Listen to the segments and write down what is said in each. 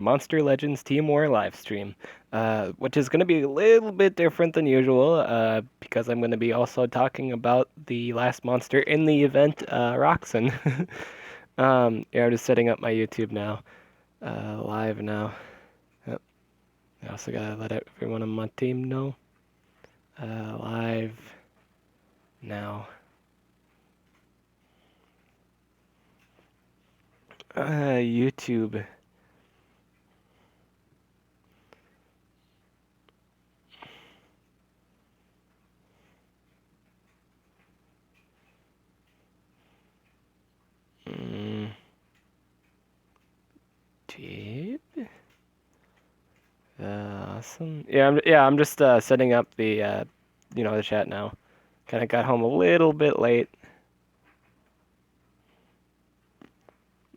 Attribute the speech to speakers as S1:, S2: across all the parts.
S1: Monster Legends Team War live stream, which is going to be a little bit different than usual, because I'm going to be also talking about the last monster in the event, Roxen. Yeah, I'm just setting up my YouTube now, live now. Yep. I also gotta let everyone on my team know, live now. YouTube. Mm. Tube? Awesome. I'm just setting up the the chat now. Kind of got home a little bit late,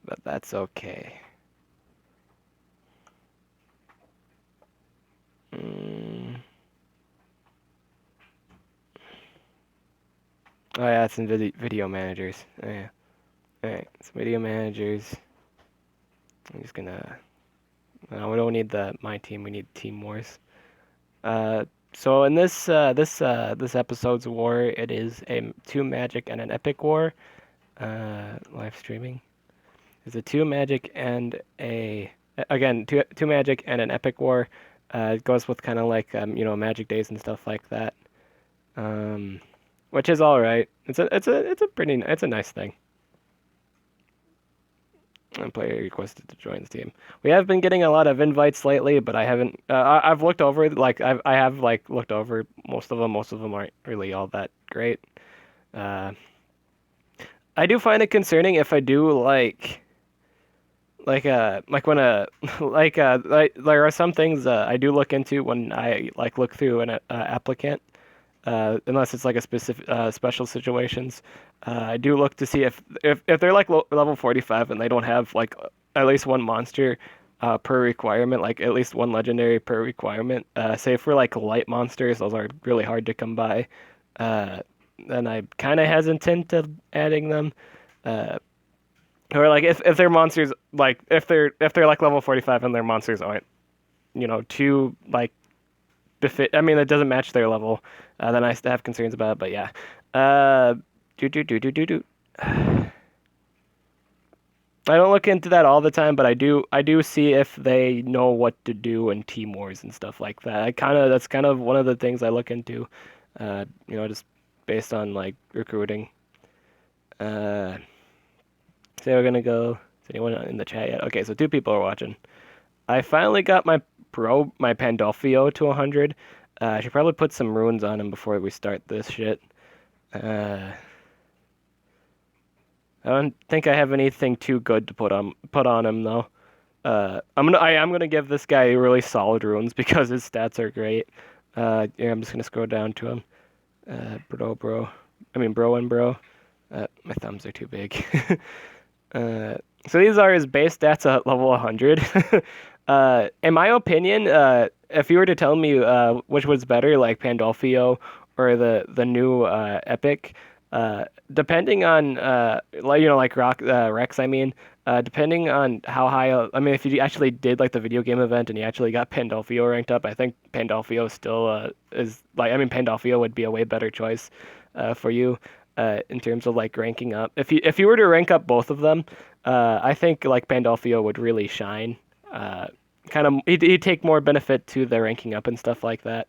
S1: but that's okay. Mm. Oh yeah, it's in video managers. Oh yeah. All right, so video managers. I'm just gonna. No, we don't need my team. We need Team Wars. So in this episode's war, it is a two magic and an epic war. Live streaming. It's a two magic and a again two magic and an epic war. It goes with kind of like magic days and stuff like that. Um, which is all right. It's a nice thing. And player requested to join the team. We have been getting a lot of invites lately, but I haven't. I've looked over I have like looked over most of them. Most of them aren't really all that great. Uh, I do find it concerning if I do like when like there are some things I do look into when I like look through an applicant, unless it's like a specific special situations. I do look to see if they're like level 45 and they don't have like at least one monster per requirement, like at least one legendary per requirement. Say for like light monsters, those are really hard to come by. Uh, then I'm kind of hesitant to adding them. Uh, or like if their monsters like if they're like level 45 and their monsters aren't too like befit. I mean, it doesn't match their level. Then I have concerns about it. But yeah, uh, do do do do do do. I don't look into that all the time, but I do see if they know what to do in team wars and stuff like that. That's kind of one of the things I look into. Just based on like recruiting. Uh, so we're gonna go. Is anyone in the chat yet? Okay, so two people are watching. I finally got my Pandolfio to 100. I should probably put some runes on him before we start this shit. Uh, I don't think I have anything too good to put on him though. I am gonna give this guy really solid runes because his stats are great. Yeah, I'm just gonna scroll down to him. Bro and bro. My thumbs are too big. Uh, so these are his base stats at level 100. In my opinion, if you were to tell me which was better, like Pandolfio or the new Epic, depending on like Rex, I mean, depending on how high, I mean, if you actually did like the video game event and you actually got Pandolfio ranked up, I think Pandolfio still is like, I mean, Pandolfio would be a way better choice for you. In terms of like ranking up, if you were to rank up both of them, I think like Pandolfio would really shine. Uh, he'd take more benefit to the ranking up and stuff like that,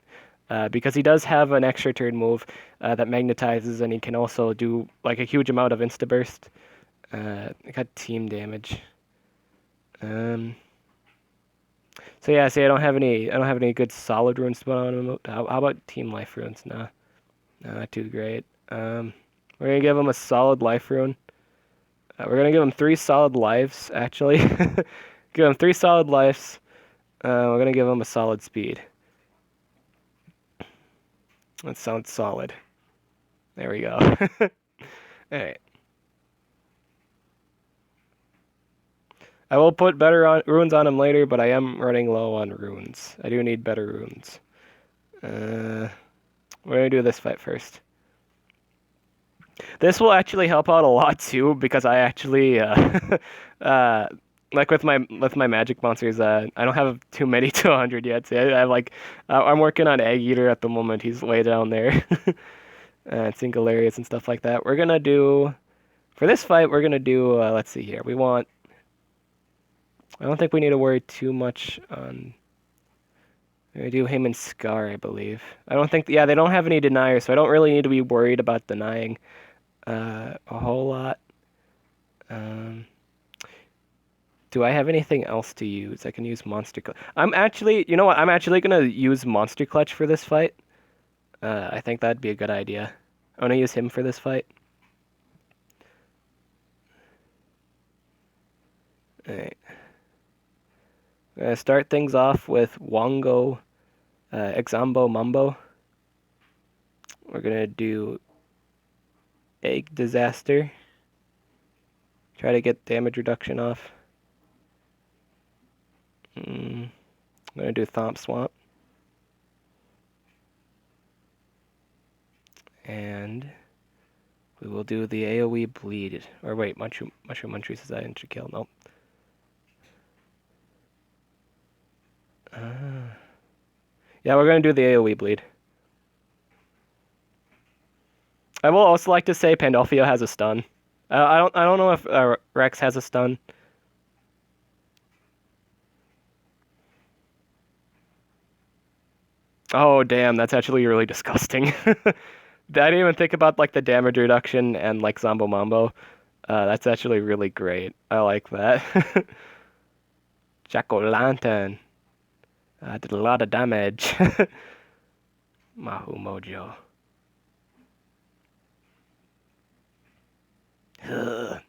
S1: because he does have an extra turn move that magnetizes, and he can also do like a huge amount of insta burst. I got team damage. Um, so yeah, see, I don't have any good solid runes to put on him. How about team life runes? Nah, not too great. We're gonna give him a solid life rune. We're gonna give him 3 solid lives, actually. Give him 3 solid lives. We're gonna give him a solid speed. That sounds solid. There we go. All right. I will put runes on him later, but I am running low on runes. I do need better runes. We're gonna do this fight first. This will actually help out a lot too because I actually uh, like with my magic monsters, I don't have too many to 100 yet. So I have like I'm working on Egg Eater at the moment. He's way down there. And Singularius and stuff like that. We're gonna do for this fight. We're gonna do. Let's see here. We want. I don't think we need to worry too much on. We're gonna do him and Scar, I believe. I don't think. Yeah, they don't have any deniers, so I don't really need to be worried about denying a whole lot. Um, do I have anything else to use? I can use Monster Clutch. I'm actually, you know what? I'm actually gonna use Monster Clutch for this fight. I think that'd be a good idea. I'm gonna use him for this fight. Alright. I'm gonna start things off with Wongo, Exambo Mumbo. We're gonna do Egg Disaster. Try to get damage reduction off. I'm gonna do Thomp Swamp. And we will do the AoE Bleed. Or wait, Mushroom Munchies is that into kill? Nope. Yeah, we're gonna do the AoE Bleed. I will also like to say Pandolfo has a stun. I don't know if Rex has a stun. Oh damn, that's actually really disgusting. I didn't even think about like the damage reduction and like Zombo Mambo. That's actually really great. I like that. Jack-o'-lantern. Did a lot of damage. Mahu Mojo. Ugh.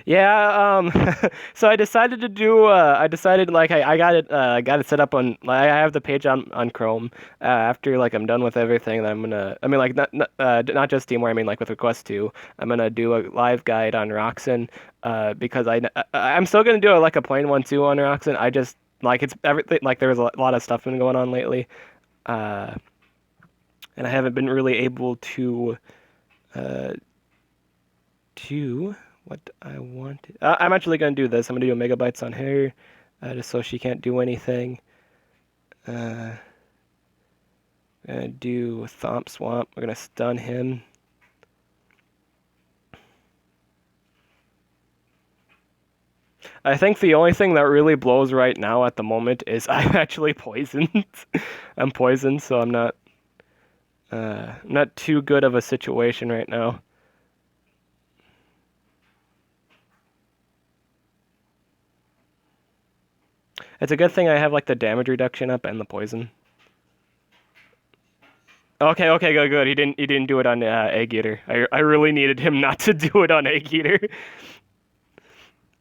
S1: Yeah, so I decided to do I decided like I got it set up on like I have the page on Chrome. After like I'm done with everything, then I'm gonna I mean like not just Teamware, I mean like with Request 2, I'm gonna do a live guide on Roxen because I'm still gonna do like a plain one too on Roxen. I just like it's everything like there's a lot of stuff been going on lately. Uh and I haven't been really able uh to what I wanted. I'm actually going to do this. I'm going to do a megabytes on her, just so she can't do anything. Gonna do Thomp Swamp. We're gonna stun him. I think the only thing that really blows right now at the moment is I'm actually poisoned. I'm poisoned, so I'm not too good of a situation right now. It's a good thing I have like the damage reduction up and the poison. Okay, okay, good, good. He didn't do it on Egg Eater. I really needed him not to do it on Egg Eater.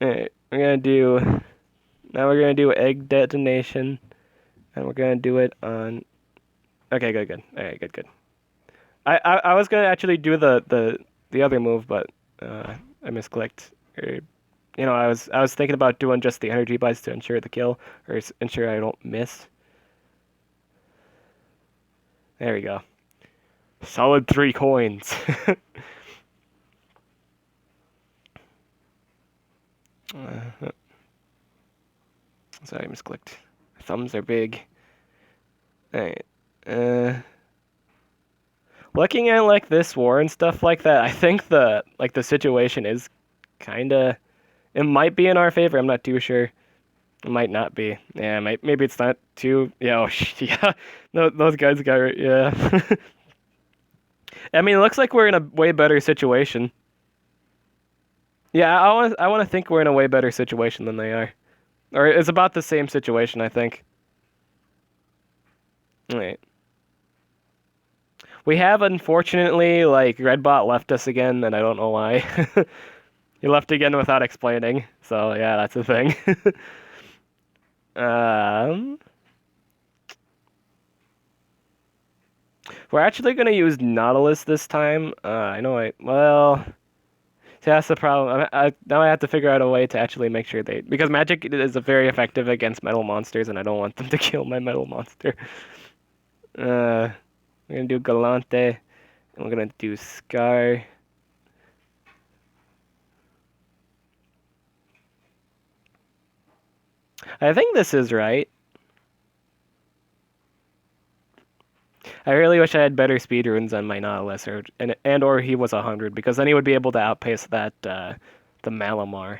S1: Alright, now we're gonna do Egg Detonation, and we're gonna do it on. Okay, good, good. Alright, good, good. I was gonna actually do the other move, but I misclicked. Or, I was thinking about doing just the energy bites to ensure the kill or ensure I don't miss. There we go. Solid 3 coins. Sorry, I misclicked. Thumbs are big. Alright. Looking at like this war and stuff like that, I think the situation is kinda it might be in our favor. I'm not too sure. It might not be. Yeah, maybe it's not too. Yeah, oh, yeah. No, those guys got it. Yeah. I mean, it looks like we're in a way better situation. Yeah, I want to think we're in a way better situation than they are, or it's about the same situation, I think. Wait. We have unfortunately like Redbot left us again, and I don't know why. He left again without explaining. So yeah, that's the thing. um. We're actually gonna use Nautilus this time. I know well, So that's the problem. Now I have to figure out a way to actually make sure because magic is very effective against metal monsters, and I don't want them to kill my metal monster. We're gonna do Galante, and we're gonna do Scar. I think this is right. I really wish I had better speed runes on my Nautilus, or he was 100, because then he would be able to outpace that the Malamar.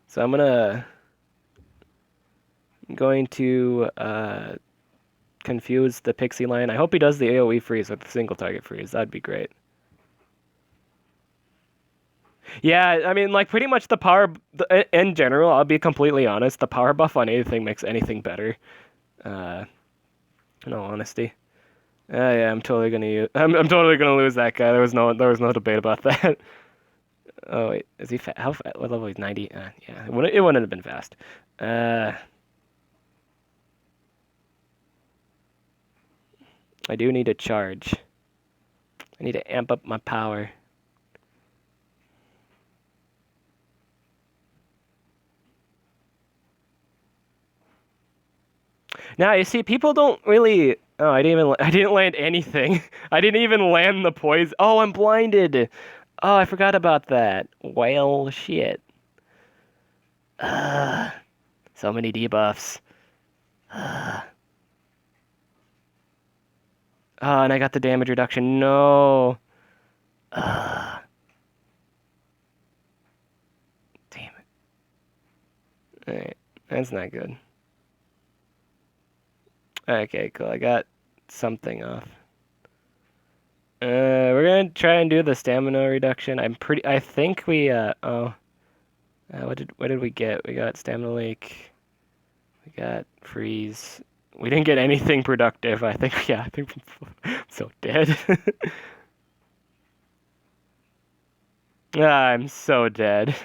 S1: So I'm going to confuse the Pixie Lion. I hope he does the AoE freeze with the single target freeze. That'd be great. Yeah, I mean, like, pretty much in general, I'll be completely honest, the power buff on anything makes anything better. Uh, in all honesty. Yeah, I'm totally gonna I'm totally gonna lose that guy. There was no debate about that. Oh wait, is he fast? How fast? What level is 90? Yeah, it wouldn't have been fast. Uh, I do need to charge. I need to amp up my power. Now you see, people don't really. Oh, I didn't land anything. I didn't even land the poison. Oh, I'm blinded. Oh, I forgot about that. Well, shit. So many debuffs. Oh, and I got the damage reduction. No. Damn it. Alright, that's not good. Okay, cool. I got something off. We're gonna try and do the stamina reduction. I think we, what did we get? We got stamina leak. We got freeze. We didn't get anything productive. I think, yeah, I think I'm so dead. I'm so dead.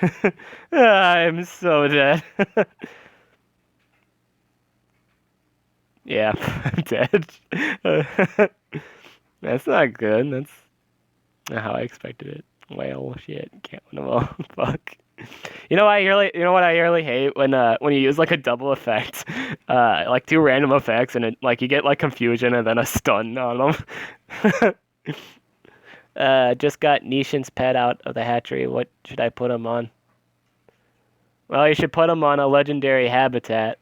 S1: I'm so dead. Yeah, I'm dead. That's not good. That's not how I expected it. Well, shit, can't win them all. Fuck. You know what I really hate when you use like a double effect, like two random effects, and like you get like confusion and then a stun on them. Just got Nishan's pet out of the hatchery. What should I put him on? Well, you should put him on a legendary habitat.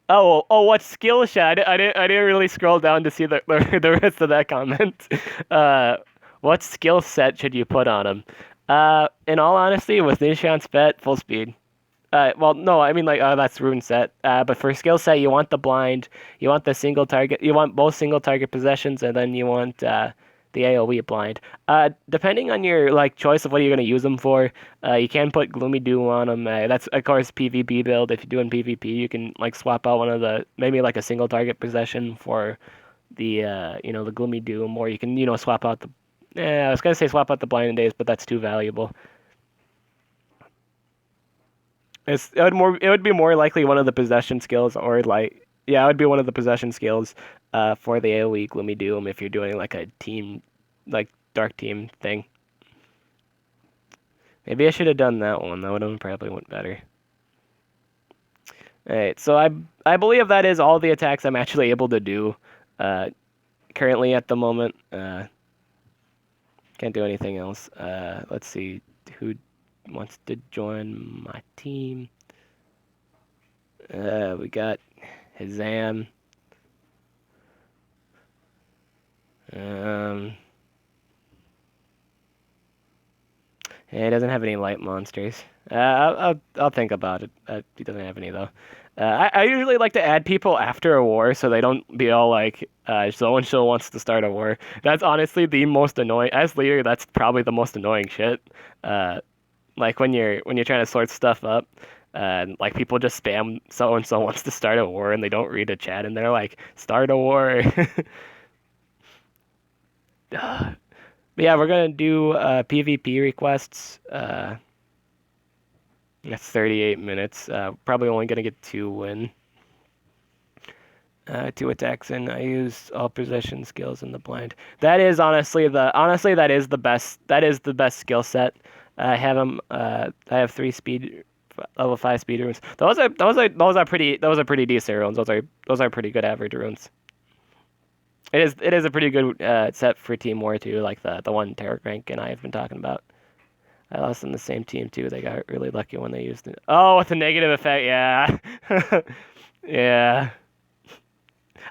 S1: What skill set? I didn't really scroll down to see the rest of that comment. What skill set should you put on him? In all honesty, with Nishan's pet, full speed. Well, no, I mean like that's rune set. But for skill set, you want the blind, you want the single target, you want both single target possessions, and then you want the AoE blind. Depending on your like choice of what you're gonna use them for, you can put Gloomy Dew on them. That's of course PvP build. If you're doing PvP, you can like swap out one of the maybe like a single target possession for the the Gloomy Doom, or you can swap out the. I was gonna say swap out the Blinding Days, but that's too valuable. It would be more likely one of the possession skills, or like yeah, it would be one of the possession skills for the AoE Gloomy Doom if you're doing like a team like dark team thing. Maybe I should have done that one. That would have probably went better. Alright, so I believe that is all the attacks I'm actually able to do currently at the moment. Can't do anything else. Let's see who wants to join my team. We got Hazam. He doesn't have any light monsters. I'll think about it. He doesn't have any though. I usually like to add people after a war so they don't be all like, so and so wants to start a war. That's honestly the most annoying. As leader, that's probably the most annoying shit. Like when you're trying to sort stuff up, and like people just spam so and so wants to start a war and they don't read a chat and they're like, start a war. But yeah, we're gonna do PvP requests. That's 38 minutes. Probably only gonna get 2 win. 2 attacks, and I use all possession skills in the blind. That is honestly that is the best. That is the best skill set. I have them. I have 3 speed, level 5 speed runes. Those are pretty decent runes. Those are pretty good average runes. It is a pretty good set for Team War too, like the one Tarot rank and I have been talking about. I lost in the same team too. They got really lucky when they used it. Oh, with the negative effect, yeah. Yeah.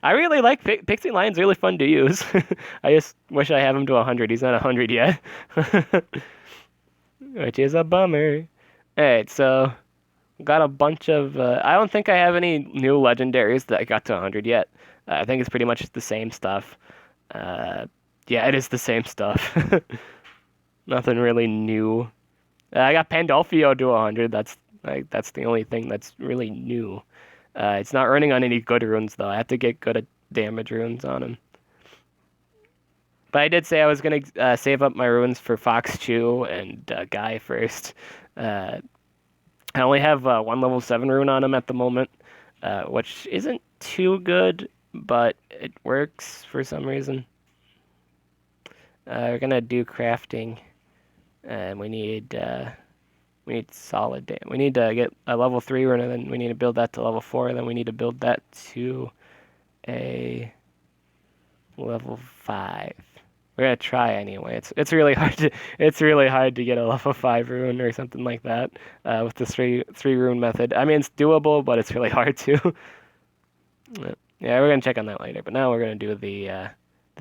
S1: I really like Pixie Lion's really fun to use. I just wish I have him to 100. He's not 100 yet. Which is a bummer. Alright, so got a bunch of I don't think I have any new legendaries that I got to 100 yet. I think it's pretty much the same stuff. Uh, yeah, it is the same stuff. Nothing really new. I got Pandolfo to 100. That's the only thing that's really new. It's not running on any good runes though. I have to get good at damage runes on him. But I did say I was gonna save up my runes for Fox Chew and Guy first. I only have 1 level 7 rune on him at the moment, which isn't too good, but it works for some reason. We're gonna do crafting, and we need solid damage. We need to get a level 3 rune, and then we need to build that to level 4, and then we need to build that to a level 5. We're gonna try anyway. It's really hard to get a level 5 rune or something like that with the three rune method. I mean, it's doable, but it's really hard to. Yeah, we're gonna check on that later. But now we're gonna do the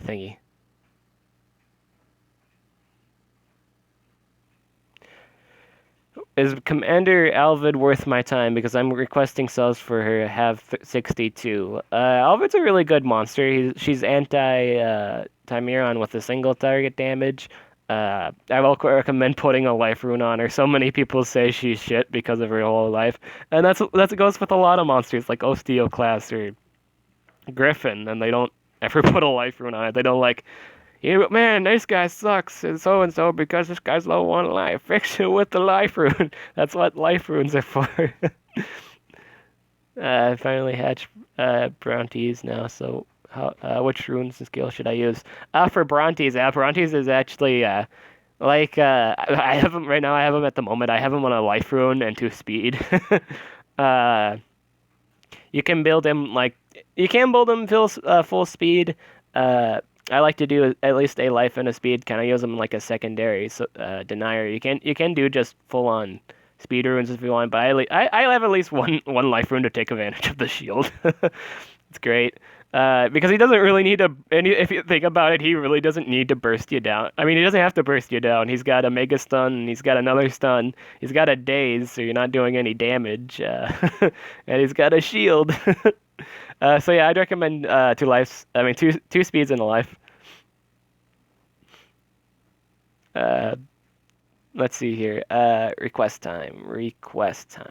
S1: thingy. Is Commander Alvid worth my time? Because I'm requesting cells for her. Have 62. Alvid's a really good monster. She's anti Timeron with a single target damage. I will recommend putting a life rune on her. So many people say she's shit because of her whole life, and that goes with a lot of monsters like Osteoclast or Griffin, and they don't ever put a life rune on it. They don't like, man, this guy sucks, and so because this guy's low on life. Fix it with the life rune. That's what life runes are for. I finally hatched Brontes now, so which runes and skills should I use? For Brontes, Brontes is actually I have him right now. I have him at the moment. I have him on a life rune and 2 speed. uh, you can build him full speed. I like to do at least a life and a speed. Kind of use them like a secondary denier. You can do just full on speed runes if you want, but I have at least one life rune to take advantage of the shield. It's great. Because he doesn't really need to. If you think about it, he really doesn't need to burst you down. I mean, he doesn't have to burst you down. He's got a mega stun, and he's got another stun. He's got a daze, so you're not doing any damage. And he's got a shield. So yeah, I'd recommend 2 lives. I mean, two speeds in a life. Let's see here. Request time. Request time.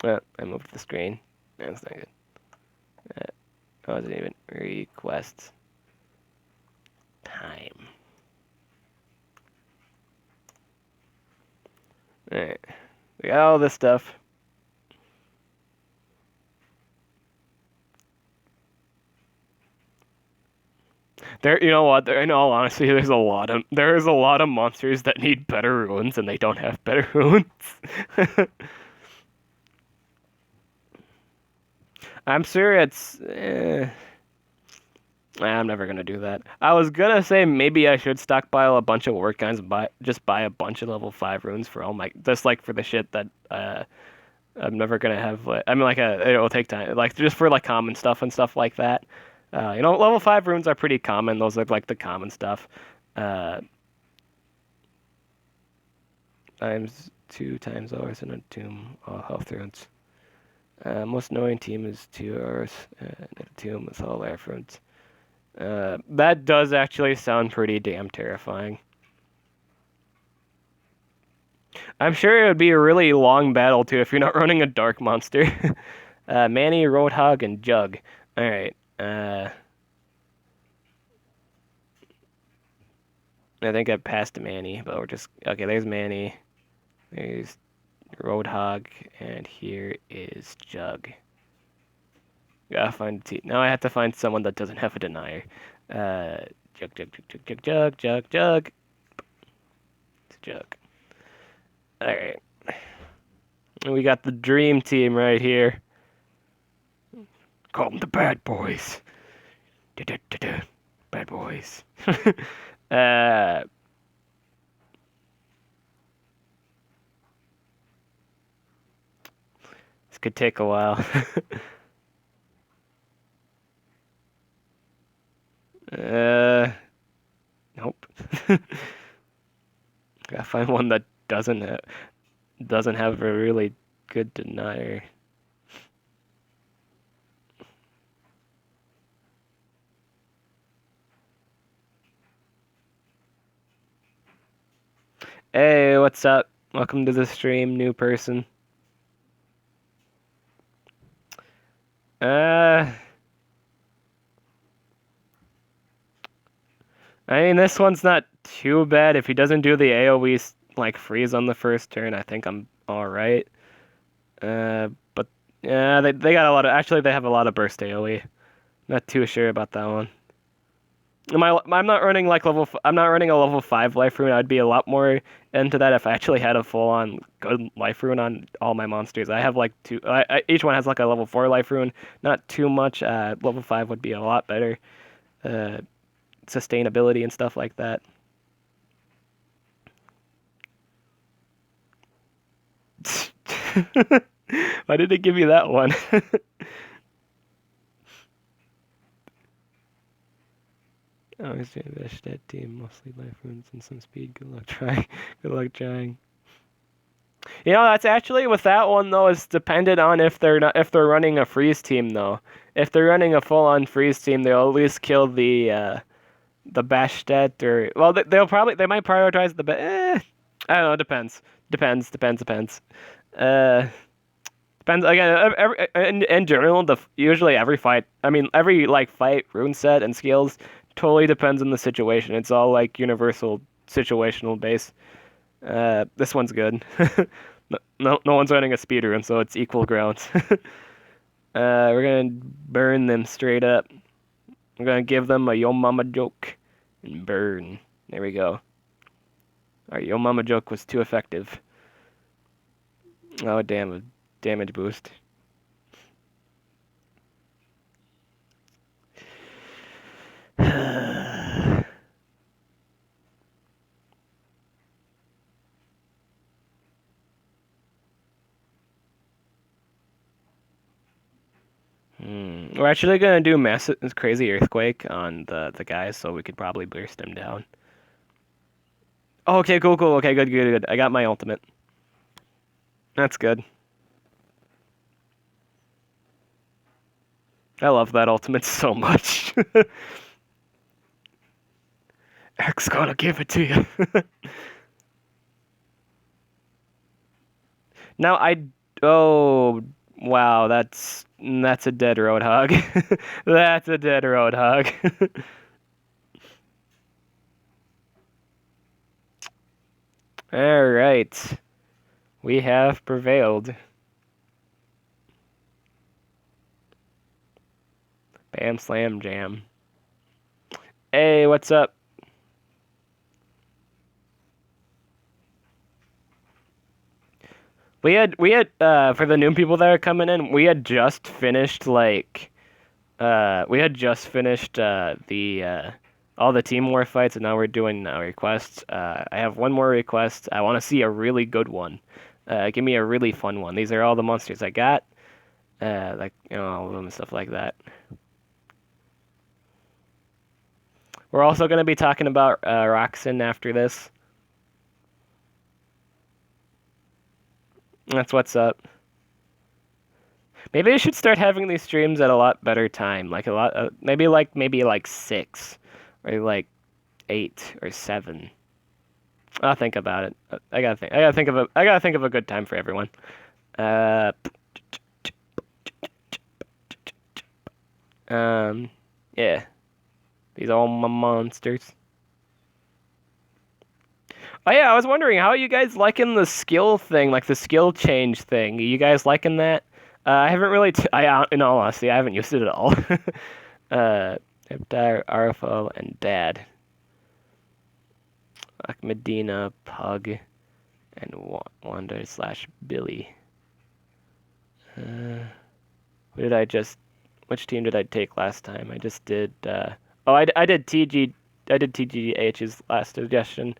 S1: I moved the screen. That's not good. I wasn't even request time. Alright. We got all this stuff. You know what? In all honesty, there's a lot of monsters that need better runes, and they don't have better runes. I'm sure it's. I'm never gonna do that. I was gonna say maybe I should stockpile a bunch of work guns and buy a bunch of level 5 runes for all my just like for the shit that I'm never gonna have. I mean, it'll take time, like just for like common stuff and stuff like that. Level 5 runes are pretty common. Those are like the common stuff. Times 2 times hours in a tomb, all health runes. Most annoying team is 2 hours in a tomb with all life runes. That does actually sound pretty damn terrifying. I'm sure it would be a really long battle too if you're not running a dark monster. Manny, Roadhog, and Jug. Alright. I think I passed Manny, but we're just... Okay, there's Manny. There's Roadhog, and here is Jug. Gotta find a team. Now I have to find someone that doesn't have a denier. Jug, Jug, Jug, Jug, Jug, Jug, Jug, Jug. It's Jug. Alright. And we got the dream team right here. Call them the bad boys. Da-da-da-da. Bad boys. This could take a while. Nope. Gotta find one that doesn't have a really good denier. Hey, what's up? Welcome to the stream, new person. I mean, this one's not too bad. If he doesn't do the AoE like freeze on the first turn, I think I'm all right. But yeah, they got a lot of. Actually, they have a lot of burst AoE. Not too sure about that one. I'm not running like I'm not running a level 5 life rune. I'd be a lot more into that if I actually had a full on good life rune on all my monsters. I have like two. Each one has like a level 4 life rune. Not too much. Level 5 would be a lot better. Sustainability and stuff like that. Why did it give you that one? Oh, he's doing the Shed team, mostly life runes and some speed. Good luck trying. Good luck trying. You know, that's actually with that one though. It's dependent on if they're running a freeze team though. If they're running a full-on freeze team, they'll at least kill the Bastet or well, they might prioritize the. I don't know. Depends. Depends. Depends again. In general, usually every fight. I mean, every like fight, rune set and skills totally depends on the situation. It's all like universal situational base. This one's good. No one's running a speed rune, so it's equal grounds. We're gonna burn them straight up. I'm gonna give them a yo mama joke and burn. There we go. Our yo mama joke was too effective. Oh damn, a damage boost. We're actually gonna do massive, crazy earthquake on the guys, so we could probably burst them down. Oh, okay, cool. Okay, good. I got my ultimate. That's good. I love that ultimate so much. X gonna give it to you. Now oh wow, that's a dead roadhog. That's a dead roadhog. All right, we have prevailed. Bam slam jam. Hey, what's up? We had for the new people that are coming in, we had just finished the all the team war fights, and now we're doing requests. I have one more request. I want to see a really good one. Give me a really fun one. These are all the monsters I got. Like all of them and stuff like that. We're also going to be talking about Roxen after this. That's what's up. Maybe I should start having these streams at a lot better time, like a lot, maybe like 6, or like 8 or 7. I'll think about it. I gotta think of a good time for everyone. Yeah, these are all my monsters. Oh yeah, I was wondering how are you guys liking the skill thing, like the skill change thing. Are you guys liking that? I haven't really. In all honesty, I haven't used it at all. uh, Heptar, RFO, and Dad. Medina, Pug, and Wander slash Billy. Who did I just? Which team did I take last time? I just did. I did TG. I did TGH's last suggestion.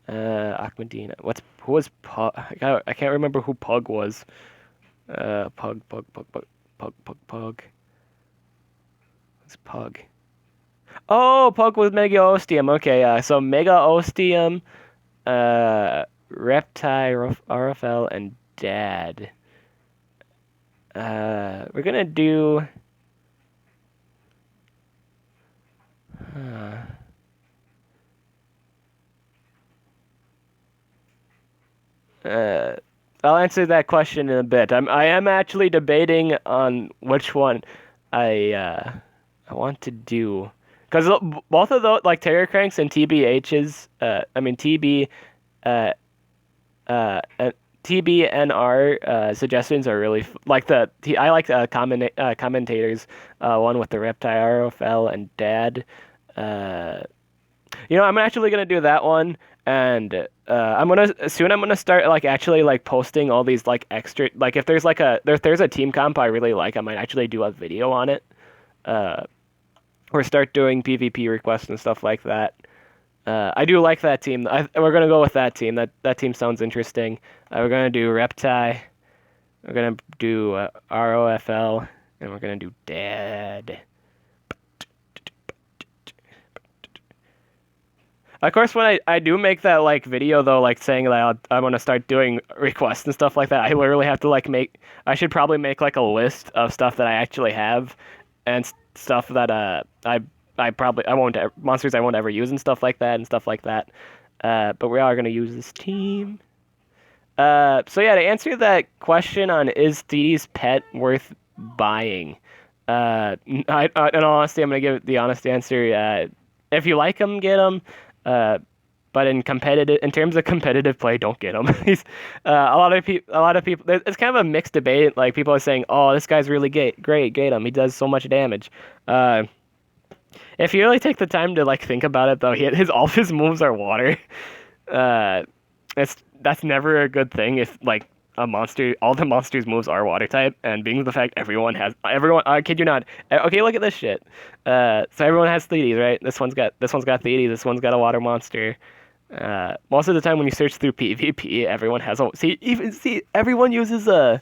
S1: Ahmadina. Who was Pug? I can't remember who Pug was. Pug. What's Pug? Oh, Pug was Mega Ostium. Okay, so Mega Ostium, Reptile, RFL, and Dad. We're gonna do. Uh, uh, I'll answer that question in a bit. I am actually debating on which one I want to do because both of those like Terror Cranks and TBH's I mean TBNR suggestions are really like I like commentators one with the Reptile RFL and Dad. Uh, I'm actually gonna do that one, and I'm gonna start like actually like posting all these like extra like if there's like if there's a team comp I really like, I might actually do a video on it, uh, or start doing PvP requests and stuff like that. I do like that team. We're gonna go with that team. That team sounds interesting. We're gonna do Reptile. We're gonna do ROFL, and we're gonna do Dad. Of course, when I do make that like video though, like saying that I'm gonna start doing requests and stuff like that, I literally have to like I should probably make like a list of stuff that I actually have, and stuff that I won't monsters I won't ever use and stuff like that and stuff like that. But we are gonna use this team. So yeah, to answer that question on is Thetis pet worth buying? In all honesty, I'm gonna give the honest answer. If you like him, get him. But in terms of competitive play, don't get him. He's a lot of people. It's kind of a mixed debate. Like people are saying, "Oh, this guy's really great, get him. He does so much damage." If you really take the time to like think about it, though, all of his moves are water. Uh, that's never a good thing if like all the monsters moves are water type, and being the fact everyone, I kid you not. Okay, look at this shit. So everyone has Thetis, right? This one's got Thetis. This one's got a water monster. Most of the time when you search through PvP, everyone has everyone uses a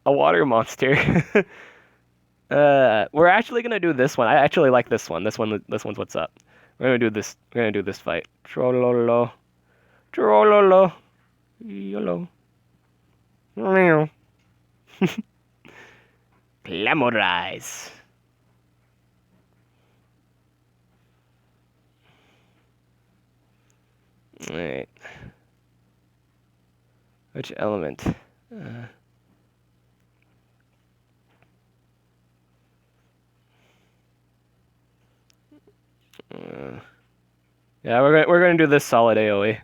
S1: water monster. We're actually gonna do this one. I actually like this one. This one's what's up. We're gonna do this. We're gonna do this fight. Trollolo. Yolo. Glamorize. Alright. Which element? Yeah, we're gonna do this solid AoE.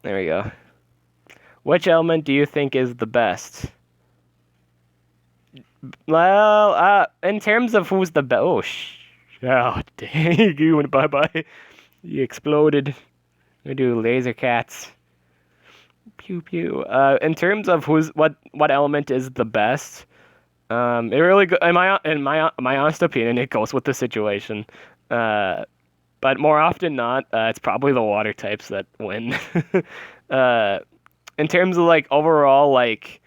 S1: There we go. Which element do you think is the best? Well, in terms of who's the best. Oh, dang! You went bye. You exploded. We do laser cats. Pew pew. In terms of what element is the best, it really in my honest opinion, it goes with the situation. But more often not, it's probably the water types that win. In terms of like overall like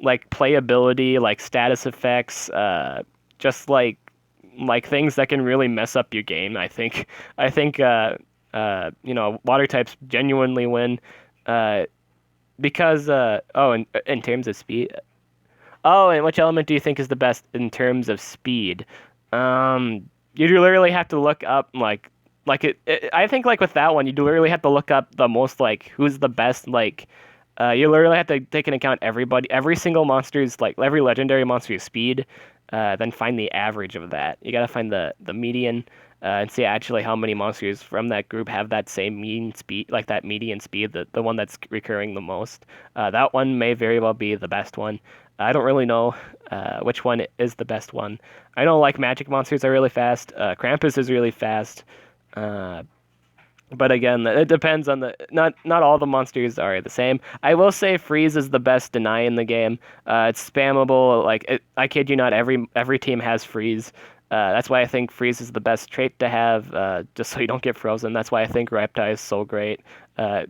S1: playability, like status effects, just like things that can really mess up your game. I think water types genuinely win. Because in terms of speed. Oh, and which element do you think is the best in terms of speed? You literally have to look up I think like with that one, you literally have to look up the most like who's the best you literally have to take into account every single monster's like every legendary monster's speed, then find the average of that. You gotta find the median. and see actually how many monsters from that group have that same mean speed, like that median speed, the one that's recurring the most. That one may very well be the best one. I don't really know which one is the best one. I know like magic monsters are really fast. Krampus is really fast. Uh, but again, it depends on the not all the monsters are the same. I will say Freeze is the best deny in the game. It's spammable. I kid you not, every team has Freeze. That's why I think Freeze is the best trait to have, just so you don't get frozen. That's why I think Reptile is so great. Uh,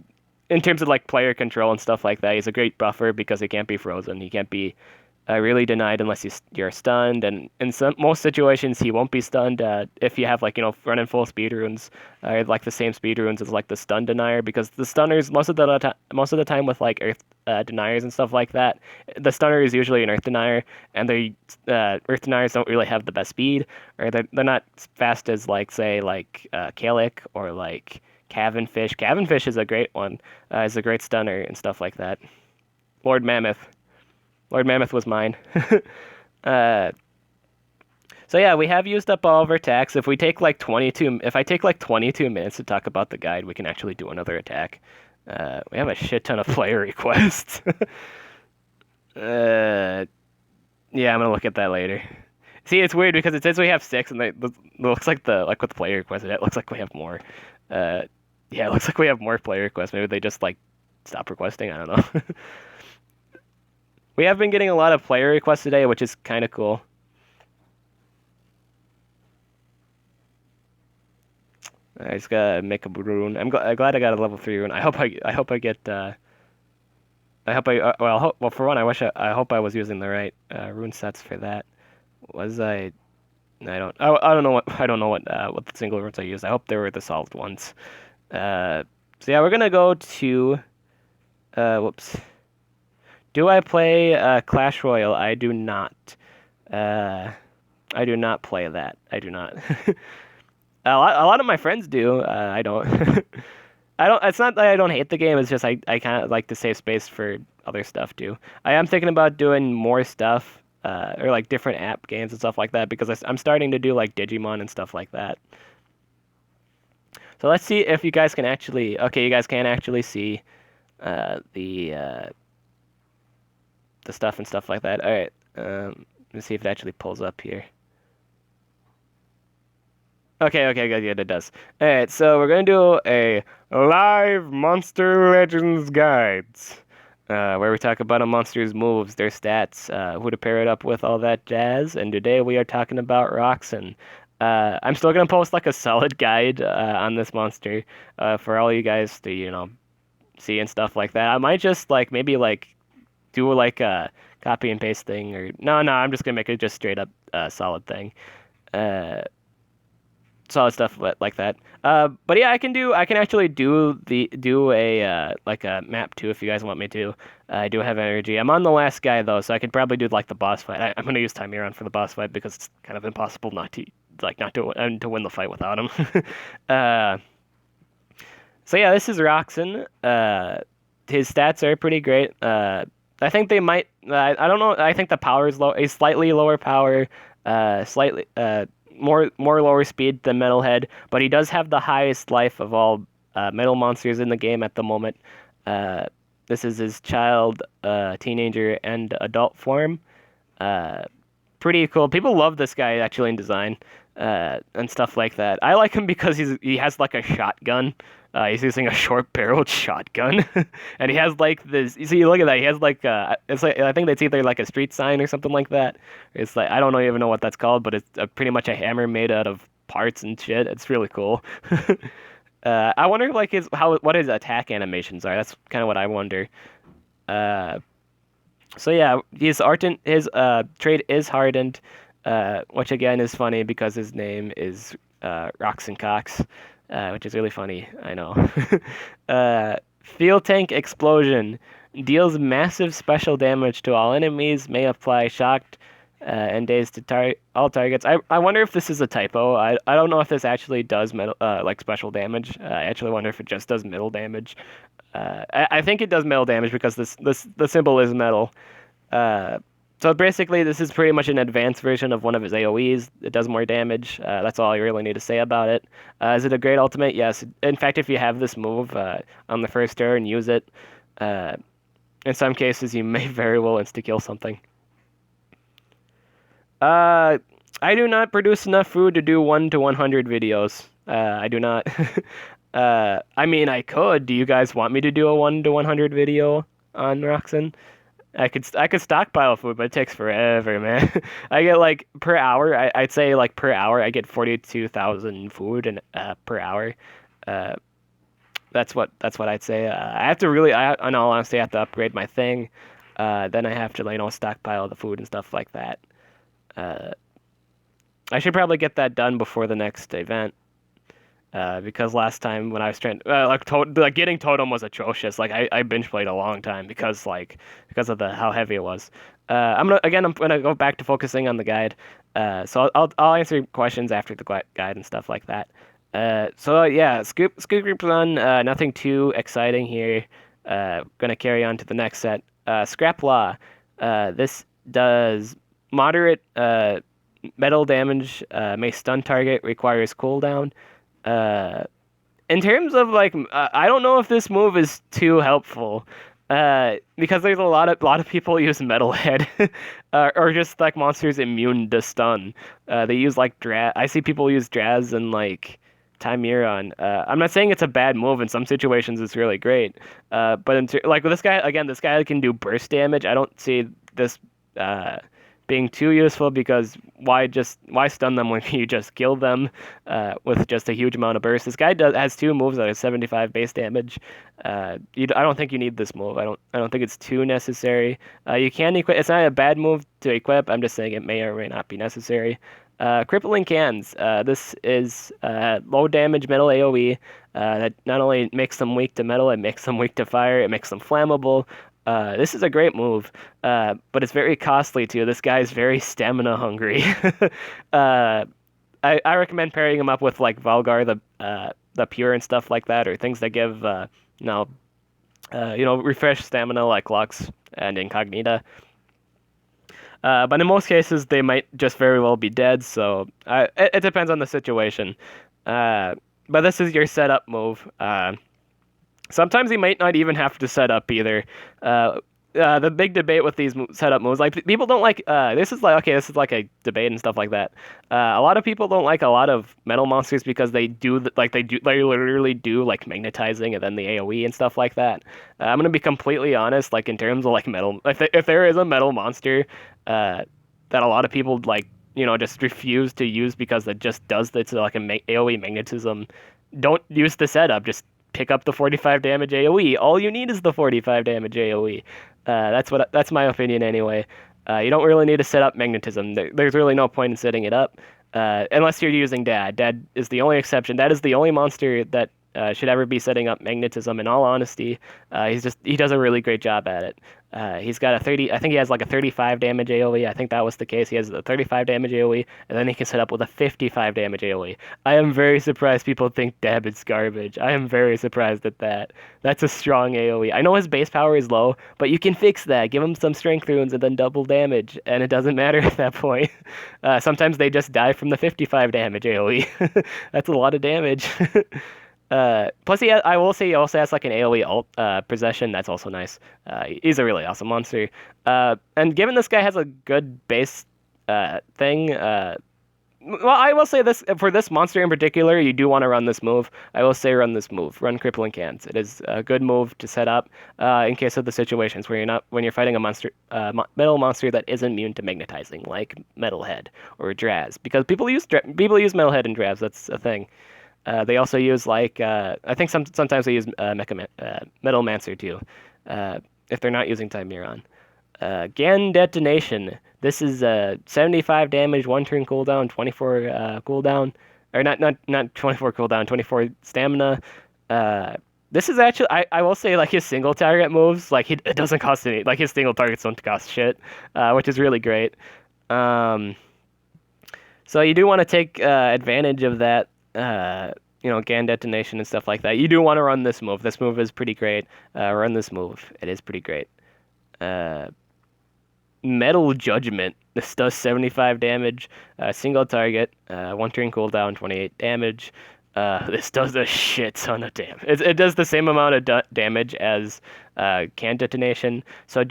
S1: in terms of like player control and stuff like that, he's a great buffer because he can't be frozen. He can't be really denied unless you're stunned, and in most situations he won't be stunned if you have like running full speed runes, like the same speed runes as like the stun denier, because the stunners most of the time with like earth deniers and stuff like that, the stunner is usually an earth denier, and the earth deniers don't really have the best speed, or they're not fast as like say like Kalik or like Cavenfish. Cavenfish is a great one, is a great stunner and stuff like that. Lord Mammoth. Lord Mammoth was mine. uh, so yeah, we have used up all of our attacks. If I take like 22 minutes to talk about the guide, we can actually do another attack. We have a shit ton of player requests. Yeah, I'm gonna look at that later. See, it's weird because it says we have 6, and it looks like with the player requests, it looks like we have more. Yeah, it looks like we have more player requests. Maybe they just like stop requesting. I don't know. We have been getting a lot of player requests today, which is kind of cool. I just gotta make a rune. I'm glad I got a level 3 rune. I hope I get. Well, for one, I hope I was using the right rune sets for that. Was I? I don't know what the single runes I used. I hope they were the solved ones. So yeah, we're gonna go to. Whoops. Do I play Clash Royale? I do not. I do not play that. I do not. A lot of my friends do. I don't. I don't. It's not that I don't hate the game. It's just I kind of like to save space for other stuff too. I am thinking about doing more stuff, or like different app games and stuff like that, because I'm starting to do like Digimon and stuff like that. So let's see if you guys can actually. Okay, you guys can actually see the stuff and stuff like that. All right. Let's see if it actually pulls up here. Okay, good, it does. All right, so we're gonna do a live Monster Legends guides, where we talk about a monster's moves, their stats, who to pair it up with, all that jazz. And today we are talking about Roxen. I'm still gonna post like a solid guide on this monster for all you guys to see and stuff like that. I might just like maybe like do like a copy and paste thing, or no, I'm just gonna make it just straight up solid thing. Solid stuff like that. But yeah, I can actually do a like a map too if you guys want me to. I do have energy. I'm on the last guy though, so I could probably do like the boss fight. I'm gonna use Timeron for the boss fight because it's kind of impossible not to win the fight without him. So yeah, this is Roxen. His stats are pretty great. I think they might. I don't know. I think the power is low. A slightly lower power. Slightly. More lower speed than Metalhead, but he does have the highest life of all metal monsters in the game at the moment. This is his child, teenager, and adult form. Pretty cool. People love this guy actually in design and stuff like that. I like him because he has like a shotgun. He's using a short-barreled shotgun, and he has like this. You see, look at that. He has like it's like I think that's either like a street sign or something like that. It's like I don't even know what that's called, but it's pretty much a hammer made out of parts and shit. It's really cool. I wonder like what his attack animations are. That's kind of what I wonder. So yeah, his trait is hardened, which again is funny because his name is Roxen Cox. Which is really funny, I know. Fuel Tank Explosion deals massive special damage to all enemies, may apply shocked and dazed to all targets. I wonder if this is a typo. I don't know if this actually does like special damage. I actually wonder if it just does metal damage. I think it does metal damage because the symbol is metal. So basically, this is pretty much an advanced version of one of his AoEs. It does more damage. That's all you really need to say about it. Is it a great ultimate? Yes. In fact, if you have this move on the first turn, use it. Uh, in some cases, you may very well insta-kill something. I do not produce enough food to do 1 to 100 videos. I do not. I mean, I could. Do you guys want me to do a 1 to 100 video on Roxen? I could stockpile food, but it takes forever, man. I get like per hour. I'd say like per hour, I get 42,000 food and per hour. Uh, that's what I'd say. I have to really, in all honesty, I have to upgrade my thing. Then I have to, stockpile the food and stuff like that. Uh, I should probably get that done before the next event. Because last time when I was trying, getting totem was atrocious. Like I binge played a long time because of the how heavy it was. I'm gonna go back to focusing on the guide. So I'll answer questions after the guide and stuff like that. Yeah, scoop group run. Nothing too exciting here. Gonna carry on to the next set. Scrap Law. This does moderate metal damage. May stun target. Requires cooldown. Uh, in terms of I don't know if this move is too helpful. Because there's a lot of people use Metalhead, or just like monsters immune to stun. They use I see people use Draz and Timeron. I'm not saying it's a bad move. In some situations, it's really great. But with this guy can do burst damage. I don't see this being too useful because why stun them when you just kill them with just a huge amount of burst? This guy has 2 moves that are 75 base damage. I don't think you need this move. I don't think it's too necessary. You can equip. It's not a bad move to equip. I'm just saying it may or may not be necessary. Crippling Cans. This is low damage metal AoE that not only makes them weak to metal, it makes them weak to fire. It makes them flammable. This is a great move, but it's very costly too. This guy's very stamina hungry. I recommend pairing him up with Valgar the Pure and stuff like that, or things that give refresh stamina like Lux and Incognita. But in most cases, they might just very well be dead. So it depends on the situation. But this is your setup move. Sometimes you might not even have to set up either. The big debate with these setup moves, people don't like. This is like a debate and stuff like that. A lot of people don't like a lot of metal monsters because they literally do magnetizing and then the AOE and stuff like that. I'm gonna be completely honest. In terms of metal, if there is a metal monster that a lot of people just refuse to use because it just does it's like AOE magnetism, don't use the setup. Just pick up the 45 damage AoE. All you need is the 45 damage AoE. That's my opinion anyway. You don't really need to set up magnetism. There's really no point in setting it up unless you're using Dad. Dad is the only exception. That is the only monster that should ever be setting up magnetism. In all honesty, he does a really great job at it. He's got a 30. I think he has a 35 damage AoE. I think that was the case. He has a 35 damage AoE, and then he can set up with a 55 damage AoE. I am very surprised people think Dab is garbage. I am very surprised at that. That's a strong AoE. I know his base power is low, but you can fix that. Give him some strength runes and then double damage, and it doesn't matter at that point. Sometimes they just die from the 55 damage AoE. That's a lot of damage. Plus, I will say he also has an AoE ult possession. That's also nice. He's a really awesome monster. And given this guy has a good base thing, I will say this for this monster in particular, you do want to run this move. I will say run this move. Run Crippling Cans. It is a good move to set up in case of the situations where when you're fighting a monster, metal monster that isn't immune to magnetizing, like Metalhead or Draz, because people use Metalhead and Draz. That's a thing. They also use I think sometimes they use Metal Mancer too, if they're not using Timeron. Gan Detonation. This is 75 damage, 1 turn cooldown, 24 cooldown, or not 24 cooldown, 24 stamina. This is actually I will say his single target moves it doesn't cost any his single targets don't cost shit, which is really great. So you do want to take advantage of that. Gan Detonation and stuff like that. You do want to run this move. This move is pretty great. Run this move. It is pretty great. Metal Judgment. This does 75 damage, single target, 1 turn cooldown, 28 damage. This does a shit ton of damage. It does the same amount of damage as can detonation. So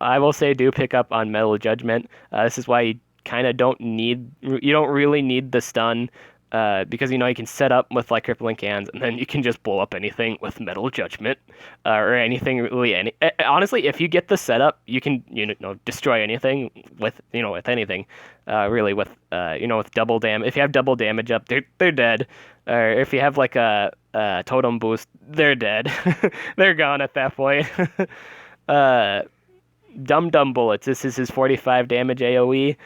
S1: I will say do pick up on Metal Judgment. This is why you don't really need the stun. Because you can set up with like crippling cans, and then you can just blow up anything with Metal Judgment, or anything really. Honestly, if you get the setup, you can destroy anything with anything, really with double damage. If you have double damage up, they're dead. Or if you have like a totem boost, they're dead. They're gone at that point. uh, Dum Bullets. This is his 45 damage AOE.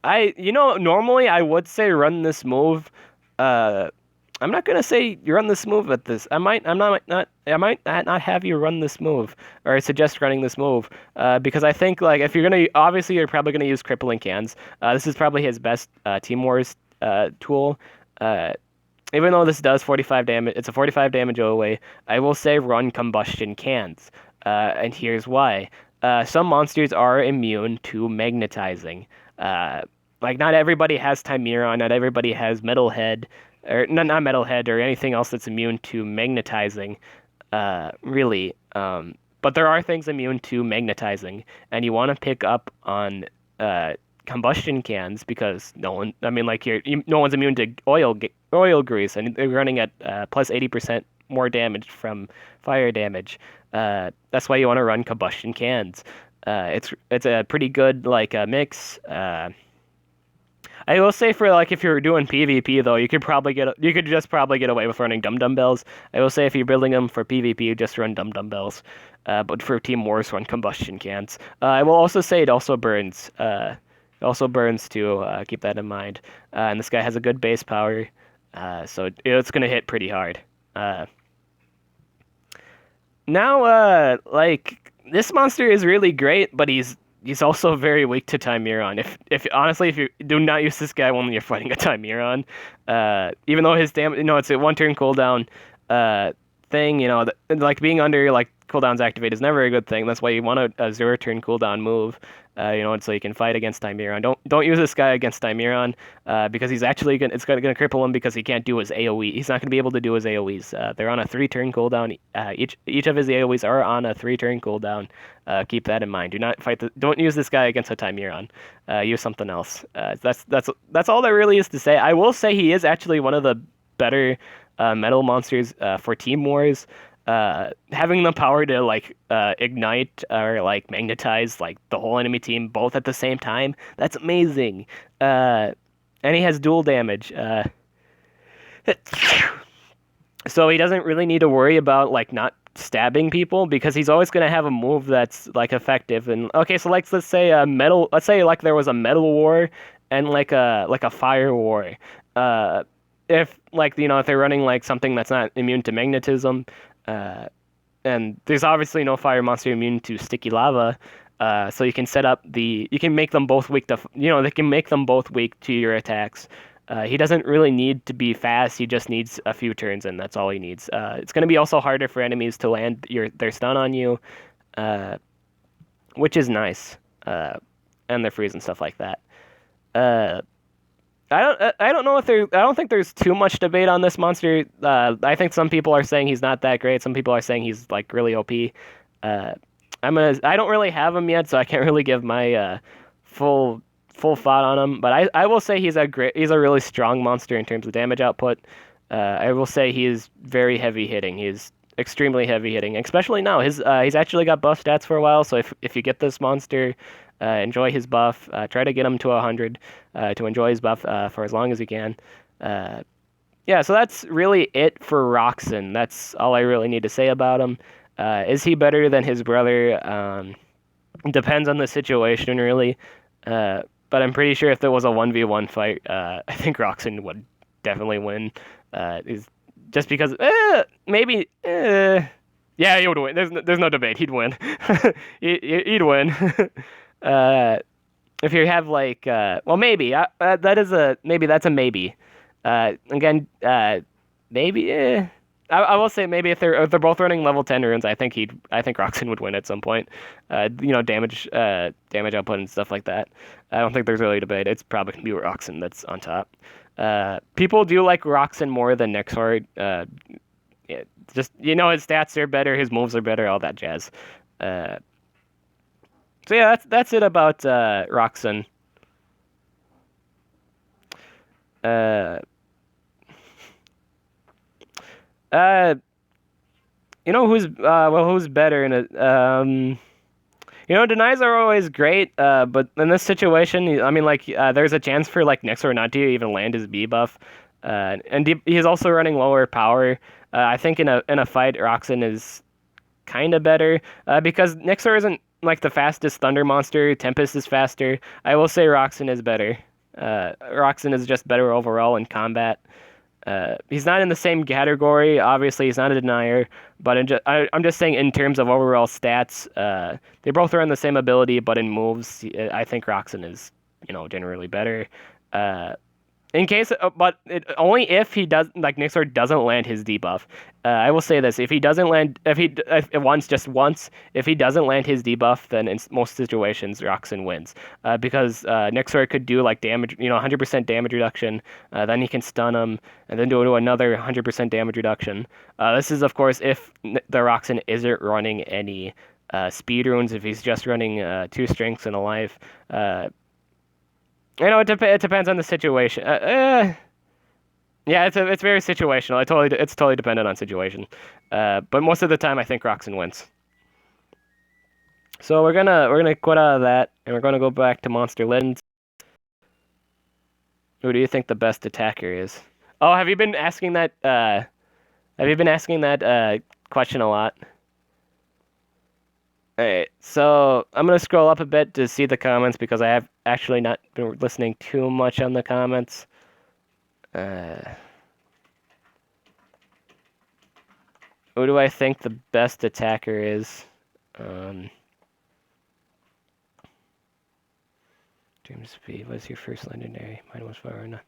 S1: Normally I would say run this move. I'm not gonna say you run this move at this. I might not have you run this move, or suggest running this move, because I think like if obviously you're probably gonna use crippling cans. This is probably his best Team Wars tool. Even though this does 45 damage, it's a 45 damage away. I will say run combustion cans, and here's why. Some monsters are immune to magnetizing. Like not everybody has Chimeron, not everybody has Metalhead, or not Metalhead or anything else that's immune to magnetizing, really. But there are things immune to magnetizing, and you want to pick up on combustion cans because no one's immune to oil grease, and they're running at plus 80% more damage from fire damage. That's why you want to run combustion cans. It's a pretty good like mix. I will say for like if you're doing PvP though, you could just probably get away with running Dum Bells. I will say if you're building them for PvP, just run Dum Bells. But for Team Wars, run combustion cans. I will also say it also burns. It also burns too. Keep that in mind. And this guy has a good base power, so it's gonna hit pretty hard. Now, like this monster is really great, but he's also very weak to Chimeron. If honestly, if you do not use this guy when you're fighting a Chimeron, even though his damage, it's a 1 turn cooldown thing. Like being under like cooldowns activate is never a good thing. That's why you want a 0 turn cooldown move. So you can fight against Chimeron. Don't use this guy against Chimeron, because he's actually it's gonna cripple him because he can't do his AOE. He's not gonna be able to do his AOEs. They're on a 3 turn cooldown. Each of his AOEs are on a 3 turn cooldown. Keep that in mind. Don't use this guy against a Chimeron. Use something else. That's all there really is to say. I will say he is actually one of the better metal monsters for Team Wars. Having the power to like ignite or like magnetize like the whole enemy team both at the same time, that's amazing. And he has dual damage, so he doesn't really need to worry about like not stabbing people because he's always going to have a move that's like effective. And okay, so let's say like there was a metal war and like a fire war. If like if they're running like something that's not immune to magnetism, and there's obviously no fire monster immune to sticky lava, so you can make them both weak to they can make them both weak to your attacks. He doesn't really need to be fast. He just needs a few turns, and that's all he needs. It's going to be also harder for enemies to land their stun on you, which is nice, and their freeze and stuff like that. I don't think there's too much debate on this monster. I think some people are saying he's not that great. Some people are saying he's like really OP. I don't really have him yet, so I can't really give my full thought on him. But I will say he's a really strong monster in terms of damage output. I will say he is very heavy hitting. He's extremely heavy hitting, especially now. He's actually got buff stats for a while. So if you get this monster, enjoy his buff. Try to get him to 100 to enjoy his buff for as long as you can. Yeah, so that's really it for Roxen. That's all I really need to say about him. Is he better than his brother? Depends on the situation, really. But I'm pretty sure if there was a 1v1 fight, I think Roxen would definitely win. Just because, maybe, yeah, he would win. There's no debate. He'd win. He'd win. If you have like, well, maybe maybe that's a maybe. Again, maybe. I will say maybe if they're both running level 10 runes, I think Roxen would win at some point. Damage output and stuff like that. I don't think there's really debate. It's probably gonna be Roxen that's on top. People do like Roxen more than Nexor. Yeah, just his stats are better, his moves are better, all that jazz. Uh, so yeah, that's it about Roxen. Uh, uh, who's better in it? Denies are always great, but in this situation, I mean, like, there's a chance for like Nexor not to even land his B buff, and he's also running lower power. I think in a fight, Roxen is kind of better, because Nexor isn't like the fastest Thunder monster. Tempest is faster. I will say Roxen is better. Roxen is just better overall in combat. He's not in the same category. Obviously, he's not a denier, but I'm just saying in terms of overall stats, they both run the same ability, but in moves, I think Roxen is, generally better. Uh, in case, only if he does, like Nixor doesn't land his debuff. I will say this: if he doesn't land, just once, if he doesn't land his debuff, then in most situations Roxen wins. Because Nixor could do like damage, 100% damage reduction. Then he can stun him, and then do another 100% damage reduction. This is of course if the Roxen isn't running any speed runes. If he's just running 2 strengths and a life. It depends on the situation. Yeah, it's very situational. It's totally dependent on situation. But most of the time, I think Roxen wins. So we're gonna quit out of that, and we're gonna go back to Monster Legends. Who do you think the best attacker is? Oh, have you been asking that? Question a lot? Alright, so I'm gonna scroll up a bit to see the comments because I have actually not been listening too much on the comments. Who do I think the best attacker is? James B. What's your first legendary? Mine was Varuna.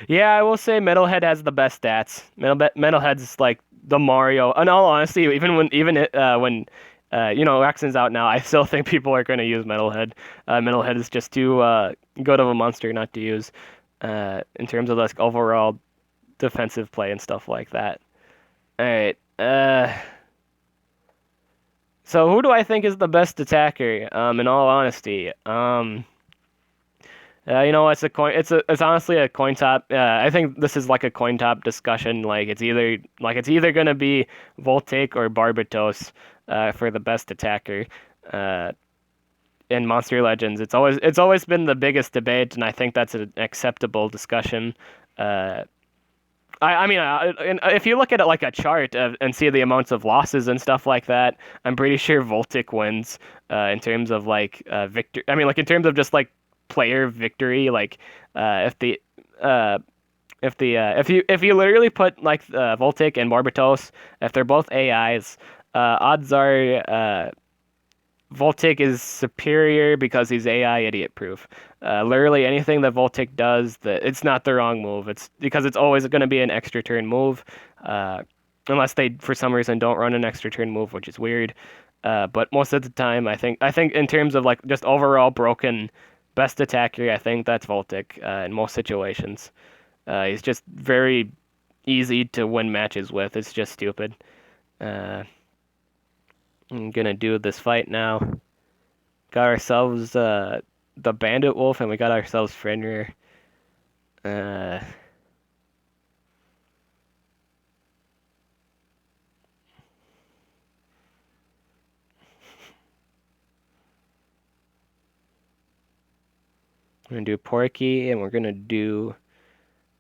S1: Yeah, I will say Metalhead has the best stats. Metalhead's like the Mario. In all honesty, when Roxen's out now, I still think people are going to use Metalhead. Metalhead is just too good of a monster not to use in terms of like overall defensive play and stuff like that. All right. So who do I think is the best attacker? In all honesty, it's honestly a coin top. I think this is like a coin top discussion. Like it's either gonna be Voltic or Barbatos for the best attacker. In Monster Legends, it's always been the biggest debate, and I think that's an acceptable discussion. I mean, if you look at it like a chart and see the amounts of losses and stuff like that, I'm pretty sure Voltic wins in terms of like victory. I mean, like in terms of just like player victory. Like if you literally put like Voltic and Barbatos, if they're both AIs, odds are Voltic is superior because he's AI idiot proof. Literally anything that Voltic does, it's not the wrong move. It's because it's always going to be an extra turn move, unless they for some reason don't run an extra turn move, which is weird. But most of the time, I think in terms of like just overall broken best attacker, I think that's Voltic in most situations. He's just very easy to win matches with. It's just stupid. I'm gonna do this fight now. Got ourselves the Bandit Wolf, and we got ourselves Fenrir. I'm gonna do Porky, and we're gonna do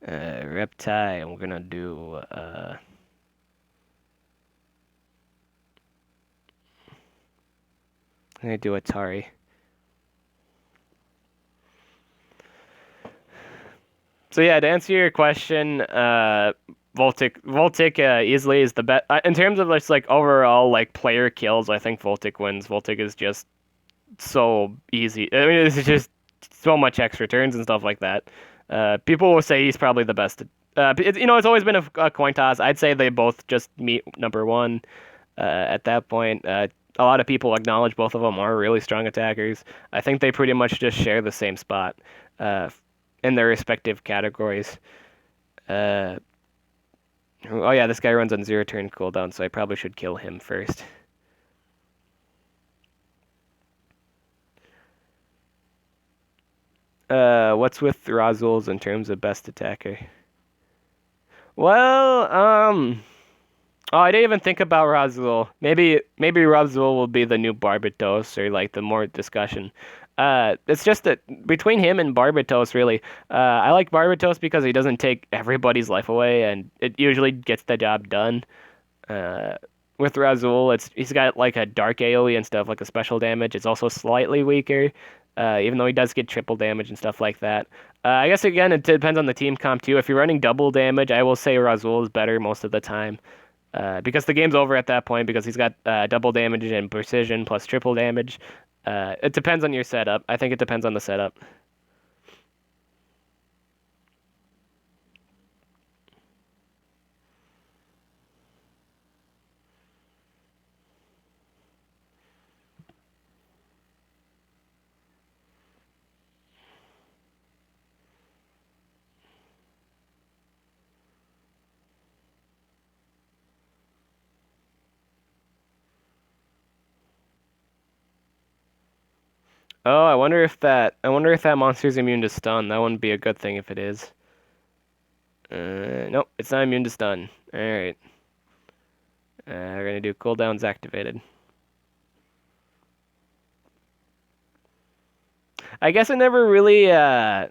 S1: Reptile, and we're gonna do I'm gonna do Atari. So yeah, to answer your question, Voltic easily is the best in terms of just like overall like player kills. I think Voltic wins. Voltic is just so easy. I mean, it's just so much extra turns and stuff like that. People will say he's probably the best. It's always been a coin toss. I'd say they both just meet number one at that point. A lot of people acknowledge both of them are really strong attackers. I think they pretty much just share the same spot uh, in their respective categories. Uh, oh yeah, this guy runs on 0 turn cooldown, so I probably should kill him first. What's with Razul's in terms of best attacker? Well, oh, I didn't even think about Razul. Maybe Razul will be the new Barbatos or like the more discussion. It's just that between him and Barbatos, really, I like Barbatos because he doesn't take everybody's life away and it usually gets the job done. Uh, with Razul, he's got like a dark AoE and stuff, like a special damage. It's also slightly weaker, even though he does get triple damage and stuff like that. I guess again, it depends on the team comp too. If you're running double damage, I will say Razul is better most of the time. Because the game's over at that point because he's got double damage and precision plus triple damage. It depends on your setup. I think it depends on the setup. Oh, I wonder if that monster's immune to stun. That wouldn't be a good thing if it is. Nope, it's not immune to stun. All right. We're gonna do cooldowns activated. I guess I never really. Oh,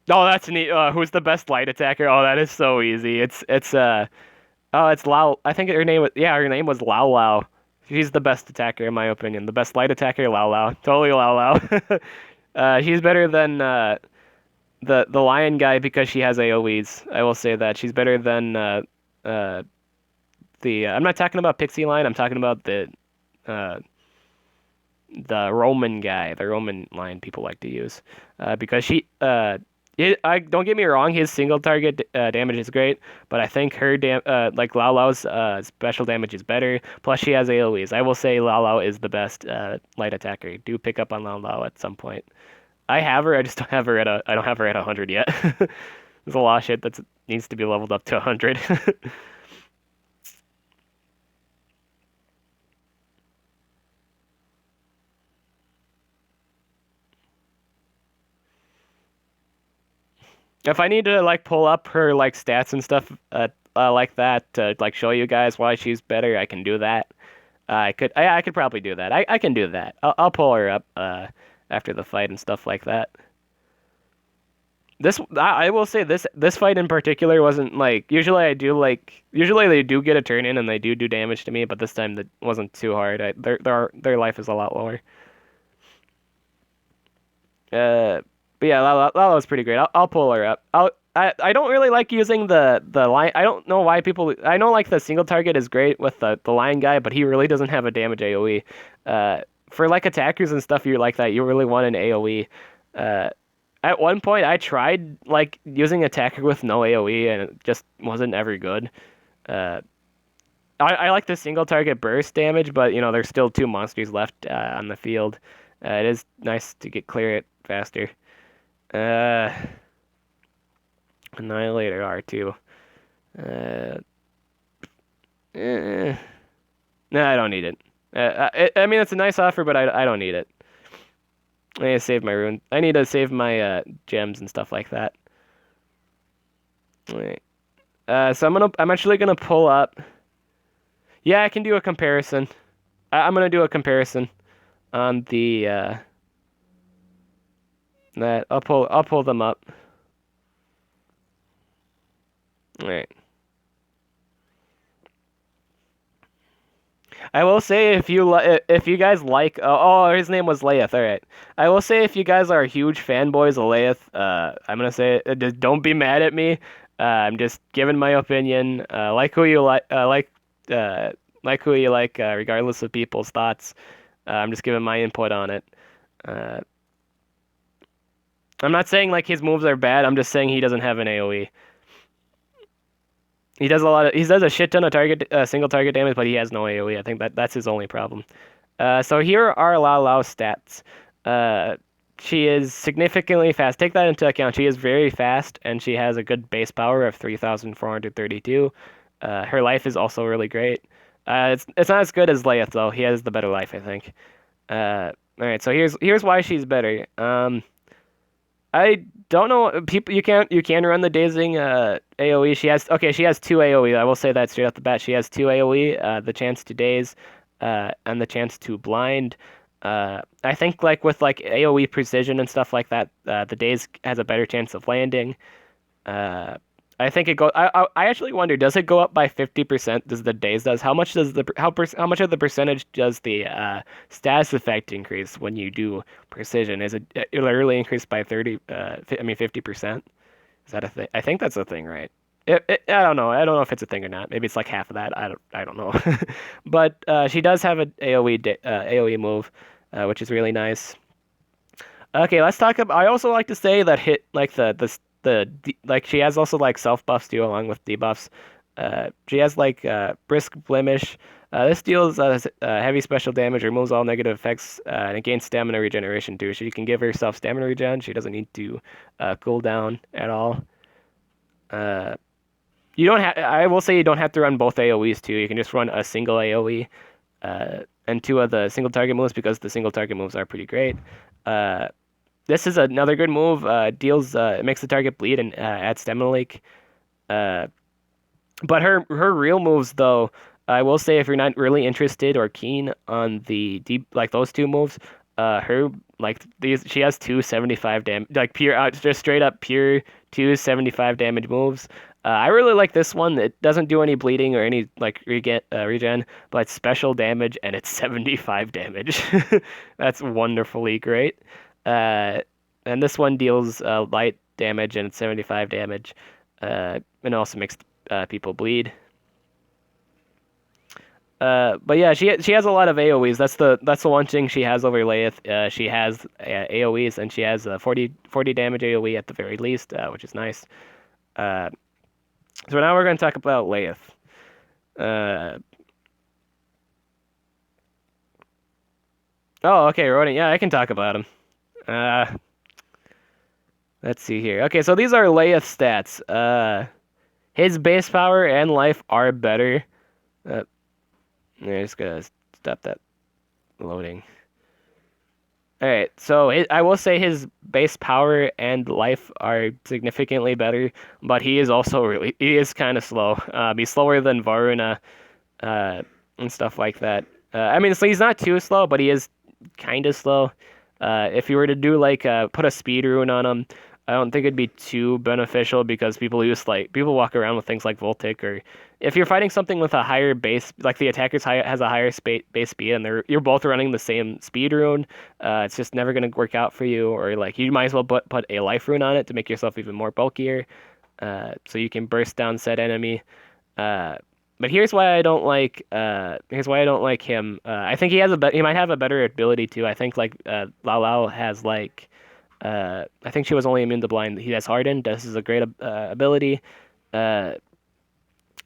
S1: that's neat. Who's the best light attacker? Oh, that is so easy. Oh, it's Lao. I think her name was Lao Lao. She's the best attacker in my opinion. The best light attacker, Lao Lao. Totally Lao Lao. She's better than the lion guy because she has AoEs. I will say that she's better than uh the. I'm not talking about Pixie Lion. I'm talking about uh the Roman guy, the Roman lion people like to use, because I don't get me wrong, his single target damage is great, but I think like Lao Lao's special damage is better. Plus, she has AoEs. I will say Lao Lao is the best light attacker. Do pick up on Lao Lao at some point. I have her. I just don't have her I don't have her at 100 yet. There's a lot of shit that needs to be leveled up to 100. If I need to like pull up her like stats and stuff like that to like show you guys why she's better, I can do that. I could probably do that. I can do that. I'll pull her up after the fight and stuff like that. I will say this fight in particular wasn't like usually they do get a turn in and they do damage to me, but this time that wasn't too hard. Their life is a lot lower. Uh, but yeah, Lala was pretty great. I'll pull her up. I don't really like using the line. I don't know why people. I know like the single target is great with the lion guy, but he really doesn't have a damage AOE. For like attackers and stuff you like that, you really want an AOE. Uh, at one point, I tried like using attacker with no AOE, and it just wasn't ever good. Uh, I like the single target burst damage, but there's still two monsters left on the field. It is nice to get clear it faster. Uh, Annihilator R2. Uh, eh. No, I don't need it. I mean, it's a nice offer, but I don't need it. I need to save my rune. I need to save my gems and stuff like that. Alright. So I'm actually gonna pull up. Yeah, I can do a comparison. I'm gonna do a comparison on the that I'll pull them up. All right. I will say if you guys like his name was Leith. All right. I will say if you guys are huge fanboys of Leith, I'm gonna say just don't be mad at me. I'm just giving my opinion. Like who you uh, like who you like, regardless of people's thoughts. I'm just giving my input on it. Uh, I'm not saying like his moves are bad. I'm just saying he doesn't have an AoE. He does a shit ton of single target damage, but he has no AoE. I think that's his only problem. So here are Lao Lao's stats. Uh, she is significantly fast. Take that into account. She is very fast, and she has a good base power of 3,432. Her life is also really great. It's not as good as Leith though. He has the better life, I think. All right, so here's why she's better. I don't know. People, you can run the dazing AOE. She has two AOE. I will say that straight off the bat. She has two AOE. The chance to daze, and the chance to blind. I think like with like AOE precision and stuff like that, the daze has a better chance of landing. Uh, I think it go. I actually wonder, does it go up by 50%? Does the daze does? How much of the percentage does the status effect increase when you do precision? Is it literally increased by 50%? Is that a thing? I think that's a thing, right? I don't know. I don't know if it's a thing or not. Maybe it's like half of that. I don't know. But she does have an AOE move, which is really nice. Okay, let's talk about. I also like to say that hit like like she has also like self buffs too, along with debuffs. She has like brisk blemish. This deals heavy special damage, removes all negative effects, and it gains stamina regeneration too. She can give herself stamina regen. She doesn't need to cool down at all. Uh, you don't have. I will say you don't have to run both AOE's too. You can just run a single AOE and two of the single target moves because the single target moves are pretty great. Uh, this is another good move. It makes the target bleed and adds stamina leak. Uh, but her real moves though, I will say if you're not really interested or keen on the deep like those two moves, her like these she has 275 damage like pure just straight up pure 275 damage moves. I really like this one. It doesn't do any bleeding or any like regen, but it's special damage and it's 75 damage. That's wonderfully great. Uh, and this one deals light damage and it's 75 damage. And also makes people bleed. But yeah, she has a lot of AoEs. That's the one thing she has over Leith. She has AoEs and she has 40 damage AoE at the very least, which is nice. Uh, so now we're going to talk about Leith. Oh, okay, Rodin. Yeah, I can talk about him. Uh, let's see here. Okay, so these are Leith stats. His base power and life are better. Uh, I'm just gonna stop that loading. All right, so I will say his base power and life are significantly better, but he is kind of slow. He's slower than Varuna, uh, and stuff like that. I mean, so he's not too slow, but he is kind of slow. If you were to do like put a speed rune on him, I don't think it'd be too beneficial because people walk around with things like Voltic, or if you're fighting something with a higher base, like the has a higher base speed and you're both running the same speed rune, it's just never gonna work out for you. Or like you might as well put a life rune on it to make yourself even more bulkier, so you can burst down said enemy. Uh, but here's why I don't like him. I think he might have a better ability too. I think like Lao Lao has like I think she was only immune to blind. He has hardened. This is a great ability. Uh,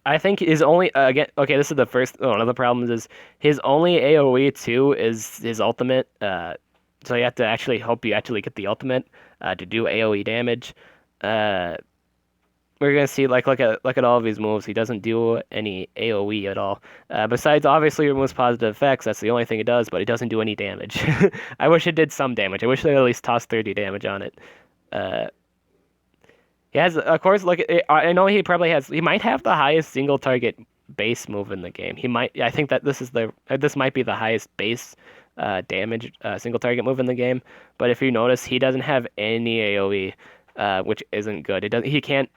S1: I think his only again. Okay, this is the first. Oh, one of the problems is his only AOE too is his ultimate. So you have to actually hope you actually get the ultimate to do AOE damage. Uh, we're gonna see like look at all of his moves. He doesn't do any AOE at all. Besides obviously removes positive effects. That's the only thing it does, but it doesn't do any damage. I wish it did some damage. I wish they at least tossed 30 damage on it. Uh, he has of course look at I know he might have the highest single target base move in the game. He might I think that this might be the highest base damage single target move in the game. But if you notice, he doesn't have any AOE, which isn't good. He can't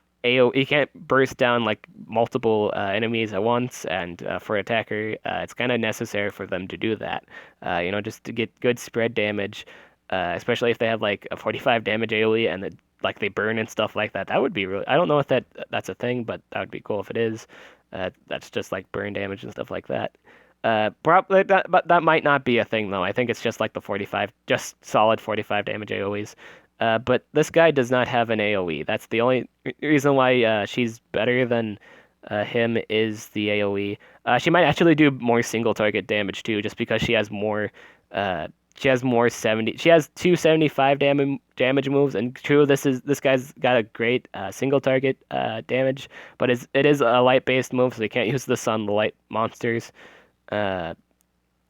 S1: burst down like multiple enemies at once, and for attacker, it's kind of necessary for them to do that. Just to get good spread damage, especially if they have like a 45 damage AOE and like they burn and stuff like that. That would be really. I don't know if that's a thing, but that would be cool if it is. That's just like burn damage and stuff like that. Probably that, but that might not be a thing though. I think it's just like the 45, just solid 45 damage AoEs. But this guy does not have an AoE. That's the only reason why she's better than him is the AoE. She might actually do more single target damage too, just because she has more. She has more 70. She has two 75 damage moves, and true, this guy's got a great single target damage, but it is a light based move, so you can't use this on the light monsters. Uh,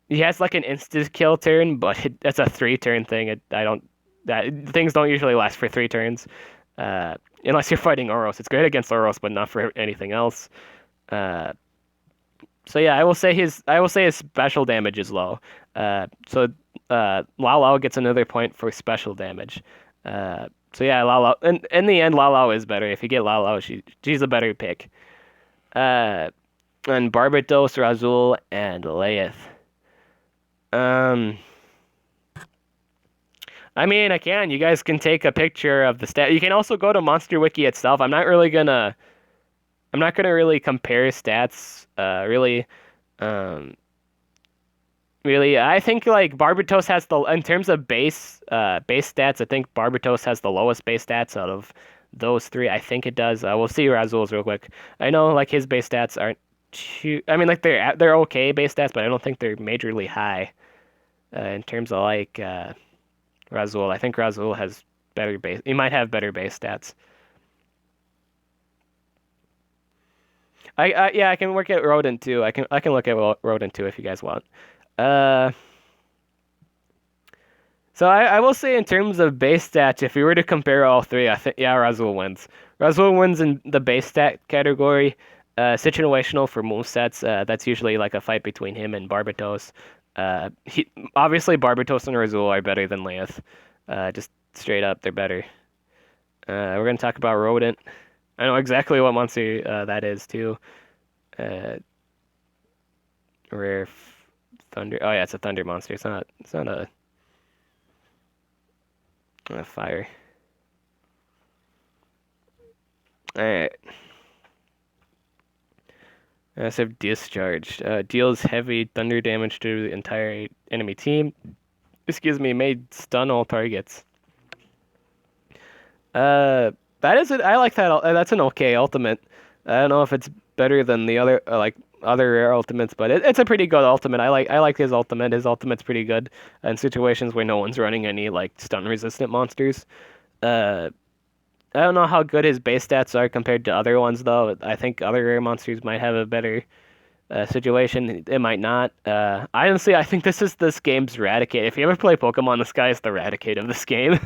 S1: he has like an instant kill turn, but that's a 3 turn thing. I don't that things don't usually last for 3 turns, unless you're fighting Oros. It's great against Oros, but not for anything else. Uh, so yeah, I will say his special damage is low. So Lao Lao gets another point for special damage. So yeah, Lao Lao, in the end, Lao Lao is better. If you get Lao Lao, she's a better pick. Uh, and Barbatos, Razul, and Layeth. Um, I mean, I can. You guys can take a picture of the stat. You can also go to Monster Wiki itself. I'm not gonna really compare stats. Really. Um, Really, I think like Barbatos has in terms of base stats. I think Barbatos has the lowest base stats out of those three. I think it does. We'll see Razul's real quick. I know like his base stats aren't too. I mean like they're okay base stats, but I don't think they're majorly high in terms of like Razul. I think Razul has better base. He might have better base stats. Yeah, I can work at Rodent too. I can look at Rodent too if you guys want. Uh. So I will say in terms of base stats, if we were to compare all three, I think yeah, Razul wins. Razul wins in the base stat category. Situational for movesets, that's usually like a fight between him and Barbatos. Obviously Barbatos and Razul are better than Leith. Just straight up, they're better. We're gonna talk about Rodent. I know exactly what monster that is too. Uh, rare thunder. Oh yeah, it's a thunder monster. It's not. It's not a fire. Alright. Massive discharge. Deals heavy thunder damage to the entire enemy team. Excuse me, may stun all targets. That is it. I like that. That's an okay ultimate. I don't know if it's better than the other like other rare ultimates, but it's a pretty good ultimate. I like his ultimate. His ultimate's pretty good in situations where no one's running any like stun resistant monsters. Uh, I don't know how good his base stats are compared to other ones, though. I think other rare monsters might have a better situation. It might not. Honestly, I think this is this game's Raticate. If you ever play Pokemon, this guy is the Raticate of this game.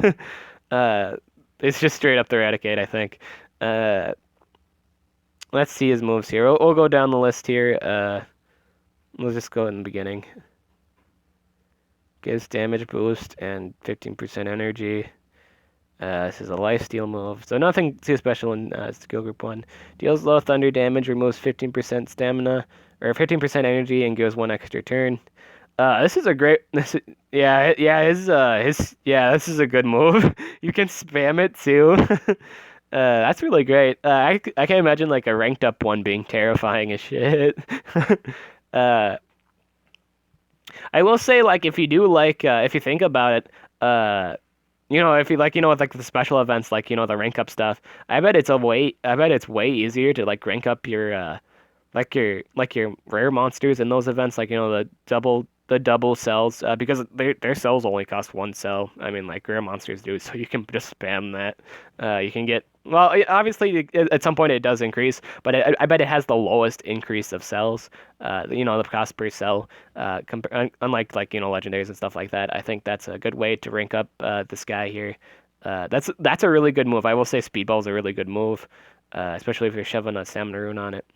S1: uh, it's just straight up the Raticate, I think. Uh, let's see his moves here. We'll go down the list here. We'll just go in the beginning. Gives damage boost and 15% energy. This is a lifesteal move, so nothing too special in skill group 1. Deals low thunder damage, removes 15% stamina, or 15% energy, and gives 1 extra turn. This is a great. This is a good move. You can spam it too. That's really great. I can imagine like a ranked up one being terrifying as shit. uh, I will say like if you do like if you think about it, if you like, with like the special events, like, the rank up stuff, I bet it's way easier to like rank up your your rare monsters in those events, like, the double cells, because their cells only cost 1 cell. I mean, like rare monsters do, so you can just spam that. You can get, well, obviously at some point it does increase, but I bet it has the lowest increase of cells. The cost per cell, unlike like legendaries and stuff like that. I think that's a good way to rank up this guy here. That's a really good move. I will say Speedball is a really good move, especially if you're shoving a Salmon Rune on it.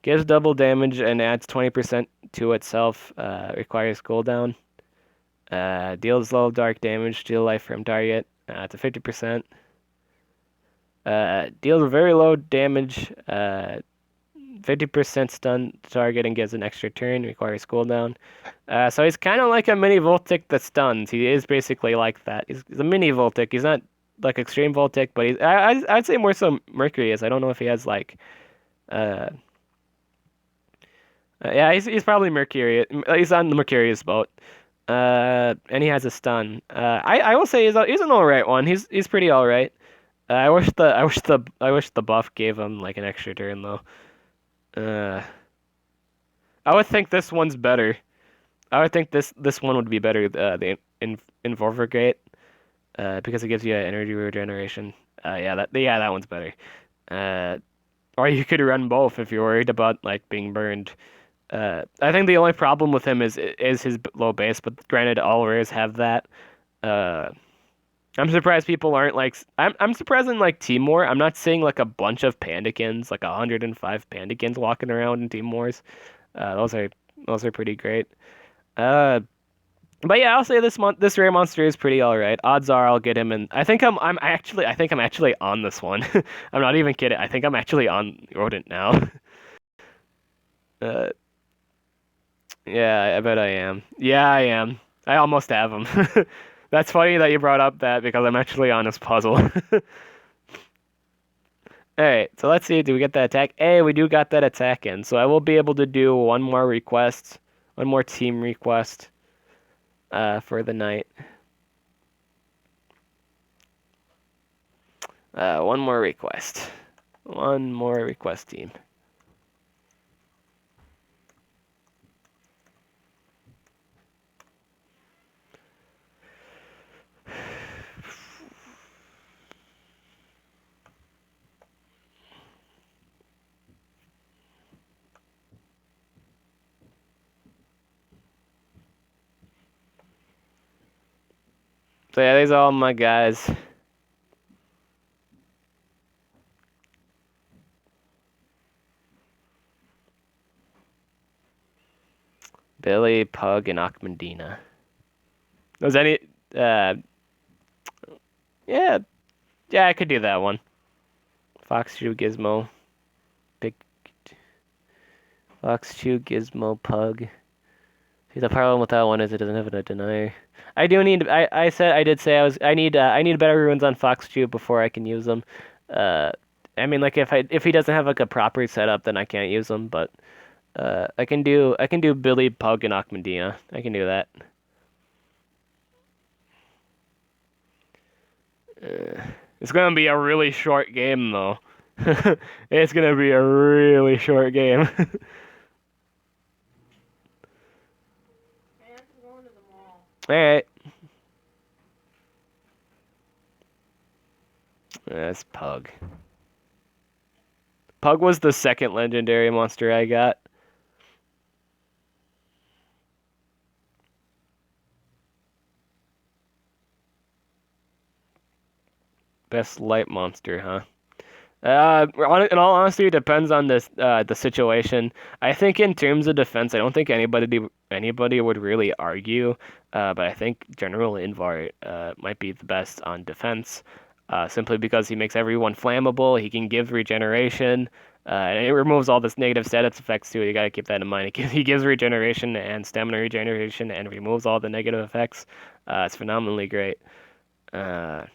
S1: Gives double damage and adds 20% to itself. Requires cooldown. Deals low dark damage, steal life from target. To 50%. Deals very low damage 50% stun target and gets an extra turn, requires cooldown. So he's kind of like a mini Voltic that stuns. He is basically like that. He's a mini Voltic. He's not like extreme Voltic, but I'd say more so Mercury is. I don't know if he has like uh, yeah, he's probably Mercury. He's on the Mercurius boat. And he has a stun. I will say he's an alright one. He's pretty alright. I wish the buff gave him like an extra turn though. Uh, I would think this one's better. I would think this one would be better. The Involvergate, because it gives you energy regeneration. Yeah, that one's better. Uh, or you could run both if you're worried about like being burned. I think the only problem with him is his low base, but granted, all rares have that. Uh, I'm surprised people aren't like. I'm surprised in like Team War. I'm not seeing like a bunch of Pandikins, like 105 Pandikins walking around in Team Wars. Those are pretty great. Uh, but yeah, I'll say this rare monster is pretty all right. Odds are I'll get him, and I think I'm actually on this one. I'm not even kidding. I think I'm actually on Rodent now. Uh, yeah, I bet I am. Yeah, I am. I almost have him. That's funny that you brought up that because I'm actually on this puzzle. Alright, so let's see, do we get that attack? Hey, we do got that attack in, so I will be able to do one more request, one more team request, for the night. One more request. One more request, team. So yeah, these are all my guys. Billy, Pug, and Akmandina. Was any, uh, yeah, yeah, I could do that one. Foxshoe, Gizmo, Big, Foxshoe, Gizmo, Pug. See, the problem with that one is it doesn't have a denier. I do need. I did say I need better runes on Foxshoe before I can use them. Uh, I mean, like if he doesn't have like a proper setup, then I can't use them. But I can do Billy, Pug, and Akmandina. I can do that. It's gonna be a really short game though. It's gonna be a really short game. All right. That's Pug. Pug was the second legendary monster I got. Best light monster, huh? In all honesty, it depends on the situation. I think in terms of defense, I don't think anybody would really argue. But I think General Invar might be the best on defense, simply because he makes everyone flammable. He can give regeneration, and it removes all this negative status effects too. You gotta keep that in mind. He gives regeneration and stamina regeneration, and removes all the negative effects. It's phenomenally great. Uh,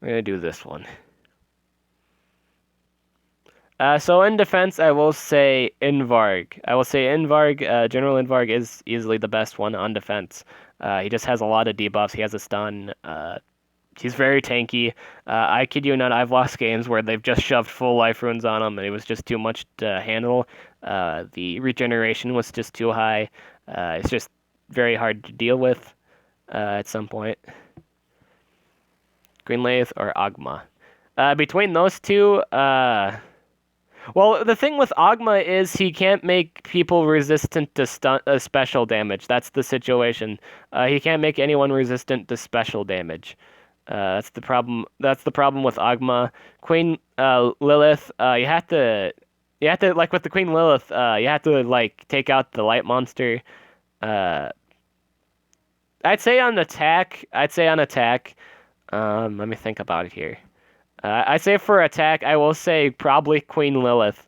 S1: We're gonna do this one. So in defense, I will say Invarg. General Invarg is easily the best one on defense. He just has a lot of debuffs. He has a stun. He's very tanky. I kid you not, I've lost games where they've just shoved full life runes on him, and it was just too much to handle. The regeneration was just too high. It's just very hard to deal with at some point. Greenlaith or Agma. Between those two, well, the thing with Agma is he can't make people resistant to special damage. That's the situation. He can't make anyone resistant to special damage. That's the problem. That's the problem with Agma. Queen Lilith, you have to like with the Queen Lilith, you have to like take out the light monster. Uh, I'd say on attack. Let me think about it here. I say for attack, I will say probably Queen Lilith,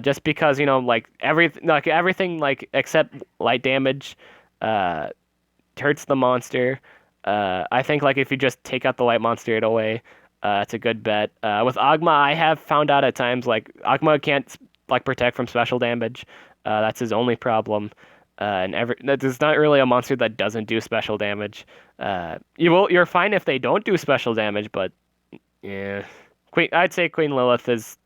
S1: just because like everything like except light damage, uh, hurts the monster. I think like if you just take out the light monster right away, it's a good bet. With Agma, I have found out at times like Agma can't like protect from special damage. That's his only problem. And there's not really a monster that doesn't do special damage. You're fine if they don't do special damage, but yeah, I'd say Queen Lilith is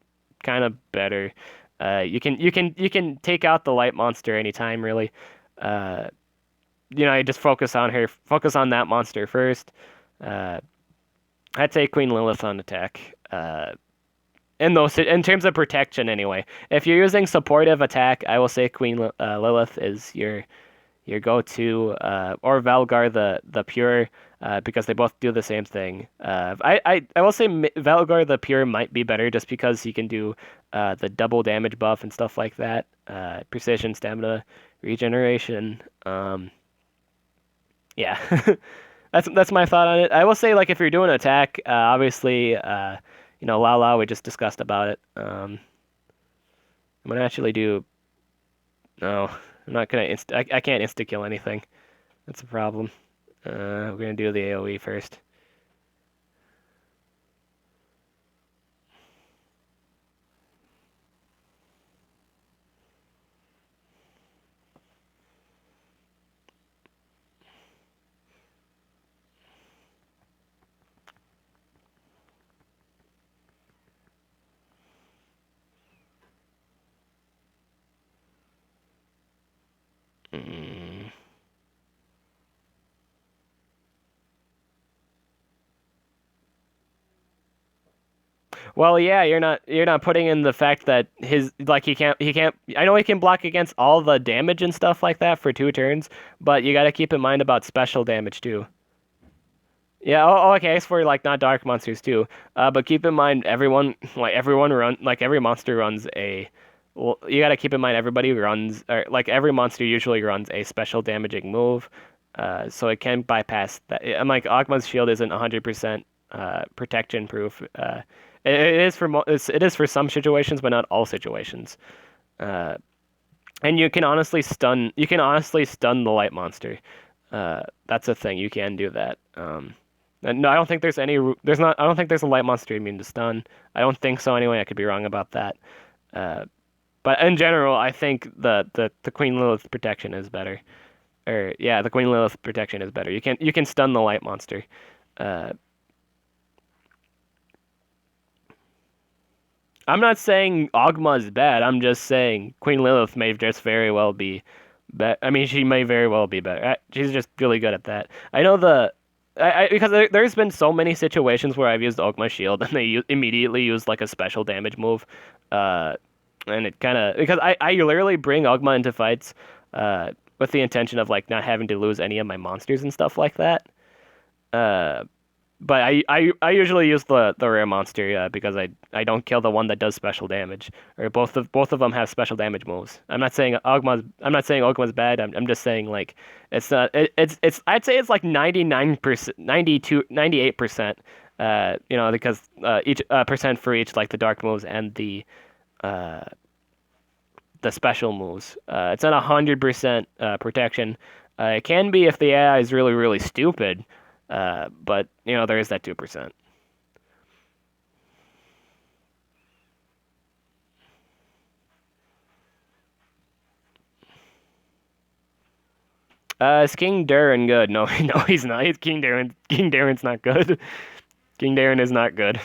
S1: kind of better. You can take out the light monster anytime really. Uh, you just focus on that monster first. Uh, I'd say Queen Lilith on attack. In terms of protection anyway. If you're using supportive attack, I will say Lilith is your go-to, or Valgar the Pure, because they both do the same thing. I will say Valgar the Pure might be better just because he can do the double damage buff and stuff like that. Precision, stamina, regeneration. Yeah, that's my thought on it. I will say like if you're doing attack, obviously, Lao we just discussed about it. I'm gonna actually do. No, I'm not gonna I can't insta kill anything. That's a problem. We're gonna do the AoE first. Mm. Well, yeah, you're not putting in the fact that his like he can't. I know he can block against all the damage and stuff like that for 2 turns, but you got to keep in mind about special damage too. Yeah, okay, it's for like not dark monsters too. But keep in mind every monster runs a. Well, you got to keep in mind everybody runs or like every monster usually runs a special damaging move. So it can bypass that. I'm like Ogma's shield isn't 100% protection proof. It is for it is for some situations, but not all situations. Uh, and you can honestly stun the light monster. That's a thing. You can do that. And no, I don't think I don't think there's a light monster immune to stun. I don't think so anyway. I could be wrong about that. Uh, but in general, I think the Queen Lilith protection is better. Or yeah, the Queen Lilith protection is better. You can stun the light monster. Uh, I'm not saying Ogma is bad. I'm just saying Queen Lilith may just very well be I mean, she may very well be better. She's just really good at that. I know because there's been so many situations where I've used Ogma Shield and immediately use like a special damage move. Uh, and it kind of because I literally bring Ogma into fights with the intention of like not having to lose any of my monsters and stuff like that. Uh, but I usually use the rare monster because I don't kill the one that does special damage. Or both of them have special damage moves. I'm not saying Ogma's bad. I'm just saying like it's not it's I'd say it's like 99%, 92, 98%. Because each percent for each like the dark moves and uh the special moves. It's not 100% protection. It can be if the AI is really really stupid. But there is that 2%. Is King Durin good? No, no, he's not. He's King Durin. King Durin's not good. King Durin is not good.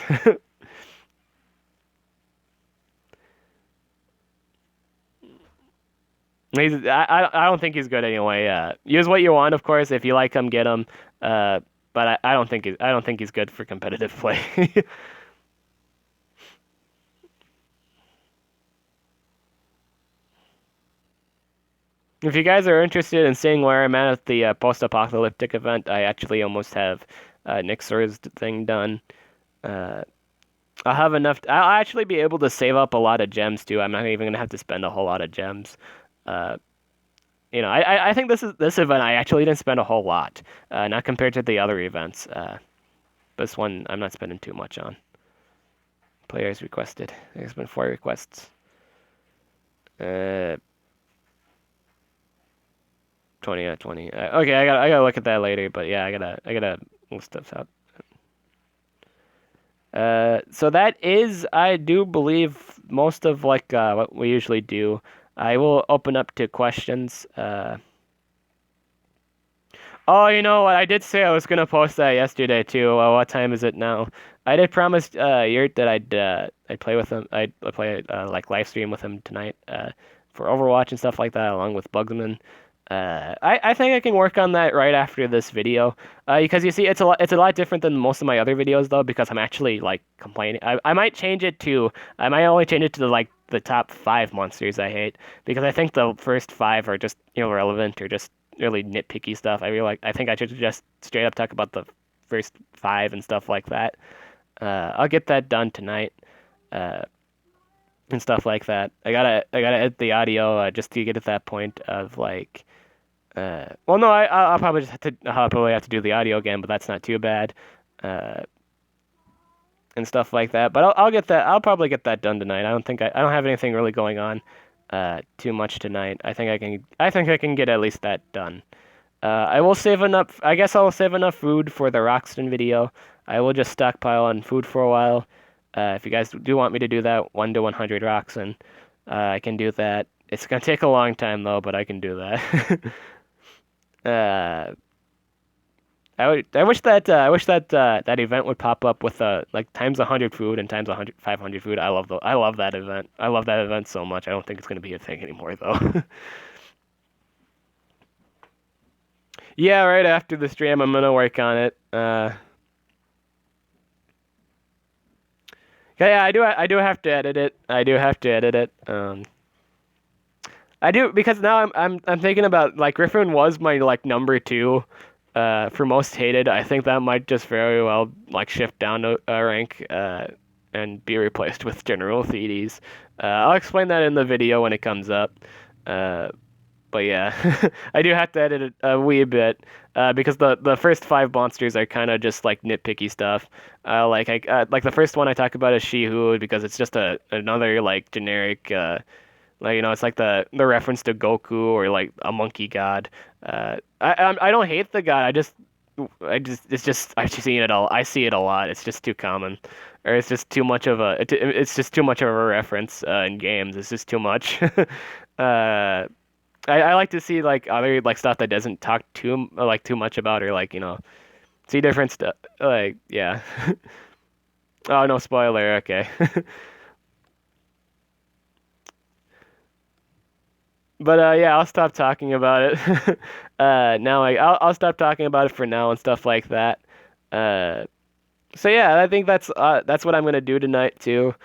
S1: I don't think he's good anyway. Use what you want, of course. If you like him, get him. Uh, but I don't think he's good for competitive play. If you guys are interested in seeing where I'm at the post-apocalyptic event, I actually almost have Nixor's thing done. Uh, I'll have enough. I'll actually be able to save up a lot of gems too. I'm not even gonna have to spend a whole lot of gems. Uh, I think this event I actually didn't spend a whole lot, not compared to the other events. This one I'm not spending too much on. Players requested. There's been 4 requests. 20 out of 20. Okay, I gotta look at that later. But yeah, I gotta look stuff out. So that is, I do believe, most of like what we usually do. I will open up to questions. Oh, you know what? I did say I was gonna post that yesterday too. What time is it now? I did promise Yurt that I'd play with him. I'd play like live stream with him tonight for Overwatch and stuff like that, along with Bugsman. I think I can work on that right after this video because you see it's a lot different than most of my other videos though because I'm actually like complaining. I might change it to I might only change it to the top 5 monsters I hate because I think the first 5 are just irrelevant or just really nitpicky stuff. I think I should just straight up talk about the first 5 and stuff like that. I'll get that done tonight. And stuff like that. I gotta edit the audio just to get at that point of like well, no, I'll probably just I'll probably have to do the audio again, but that's not too bad, and stuff like that. But I'll get that. I'll probably get that done tonight. I don't have anything really going on, too much tonight. I think I can get at least that done. I will save enough. I guess I'll save enough food for the Roxen video. I will just stockpile on food for a while. If you guys do want me to do that, 1 to 100 Roxen, I can do that. It's gonna take a long time though, but I can do that. I wish that that event would pop up with like times 100 food and times 500 food. I love that event. I love that event so much. I don't think it's gonna be a thing anymore though. Yeah, right after the stream, I'm gonna work on it. Yeah, I do have to edit it. I do have to edit it. I do because now I'm thinking about like Griffin was my like number 2 for most hated. I think that might just very well like shift down a rank and be replaced with General Thedes. I'll explain that in the video when it comes up. But yeah, I do have to edit it a wee bit because the first 5 monsters are kind of just like nitpicky stuff. Like the first one I talk about is Shihu because it's just another like generic like it's like the reference to Goku or like a monkey god. I don't hate the god. I see it all. I see it a lot. It's just too common, or it's just too much of it's just too much of a reference in games. It's just too much. I like to see like other like stuff that doesn't talk too much about or like see different stuff like yeah. Oh no spoiler. Okay. But yeah, I'll stop talking about it. Now I'll stop talking about it for now and stuff like that. So yeah, I think that's what I'm gonna do tonight too.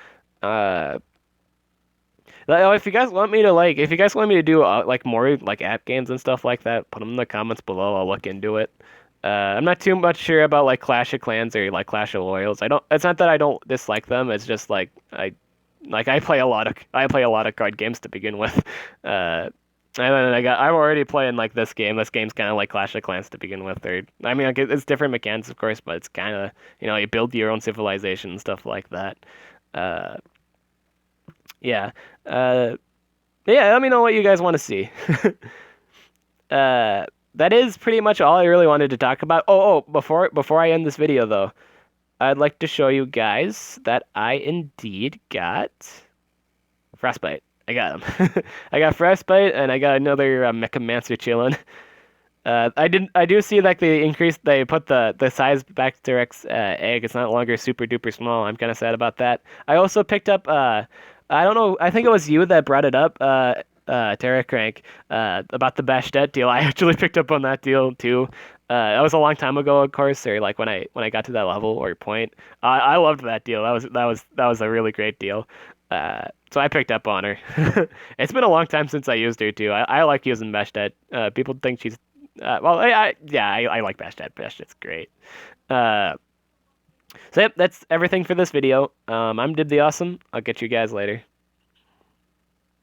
S1: If you guys want me to do like more like app games and stuff like that, put them in the comments below. I'll look into it. I'm not too much sure about like Clash of Clans or like Clash of Royals. I don't. It's not that I don't dislike them. It's just like I play a lot of card games to begin with. And then I'm already playing like this game. This game's kind of like Clash of Clans to begin with. Or I mean, like, it's different mechanics, of course, but it's kind of you build your own civilization and stuff like that. Uh, yeah. Yeah. Let me know what you guys want to see. That is pretty much all I really wanted to talk about. Before I end this video though, I'd like to show you guys that I indeed got Frostbite. I got him. I got Frostbite and I got another Mechamancer chilling. I do see like they put the size back to Rex egg. It's not longer super duper small. I'm kind of sad about that. I also picked up I don't know. I think it was you that brought it up, Terra Crank, about the Bastet deal. I actually picked up on that deal too. That was a long time ago, of course, or like when I got to that level or point. I loved that deal. That was a really great deal. So I picked up on her. It's been a long time since I used her too. I like using Bastet. People think she's well, I like Bastet. Bastet's great. So yep, that's everything for this video. I'm Dib the Awesome. I'll get you guys later.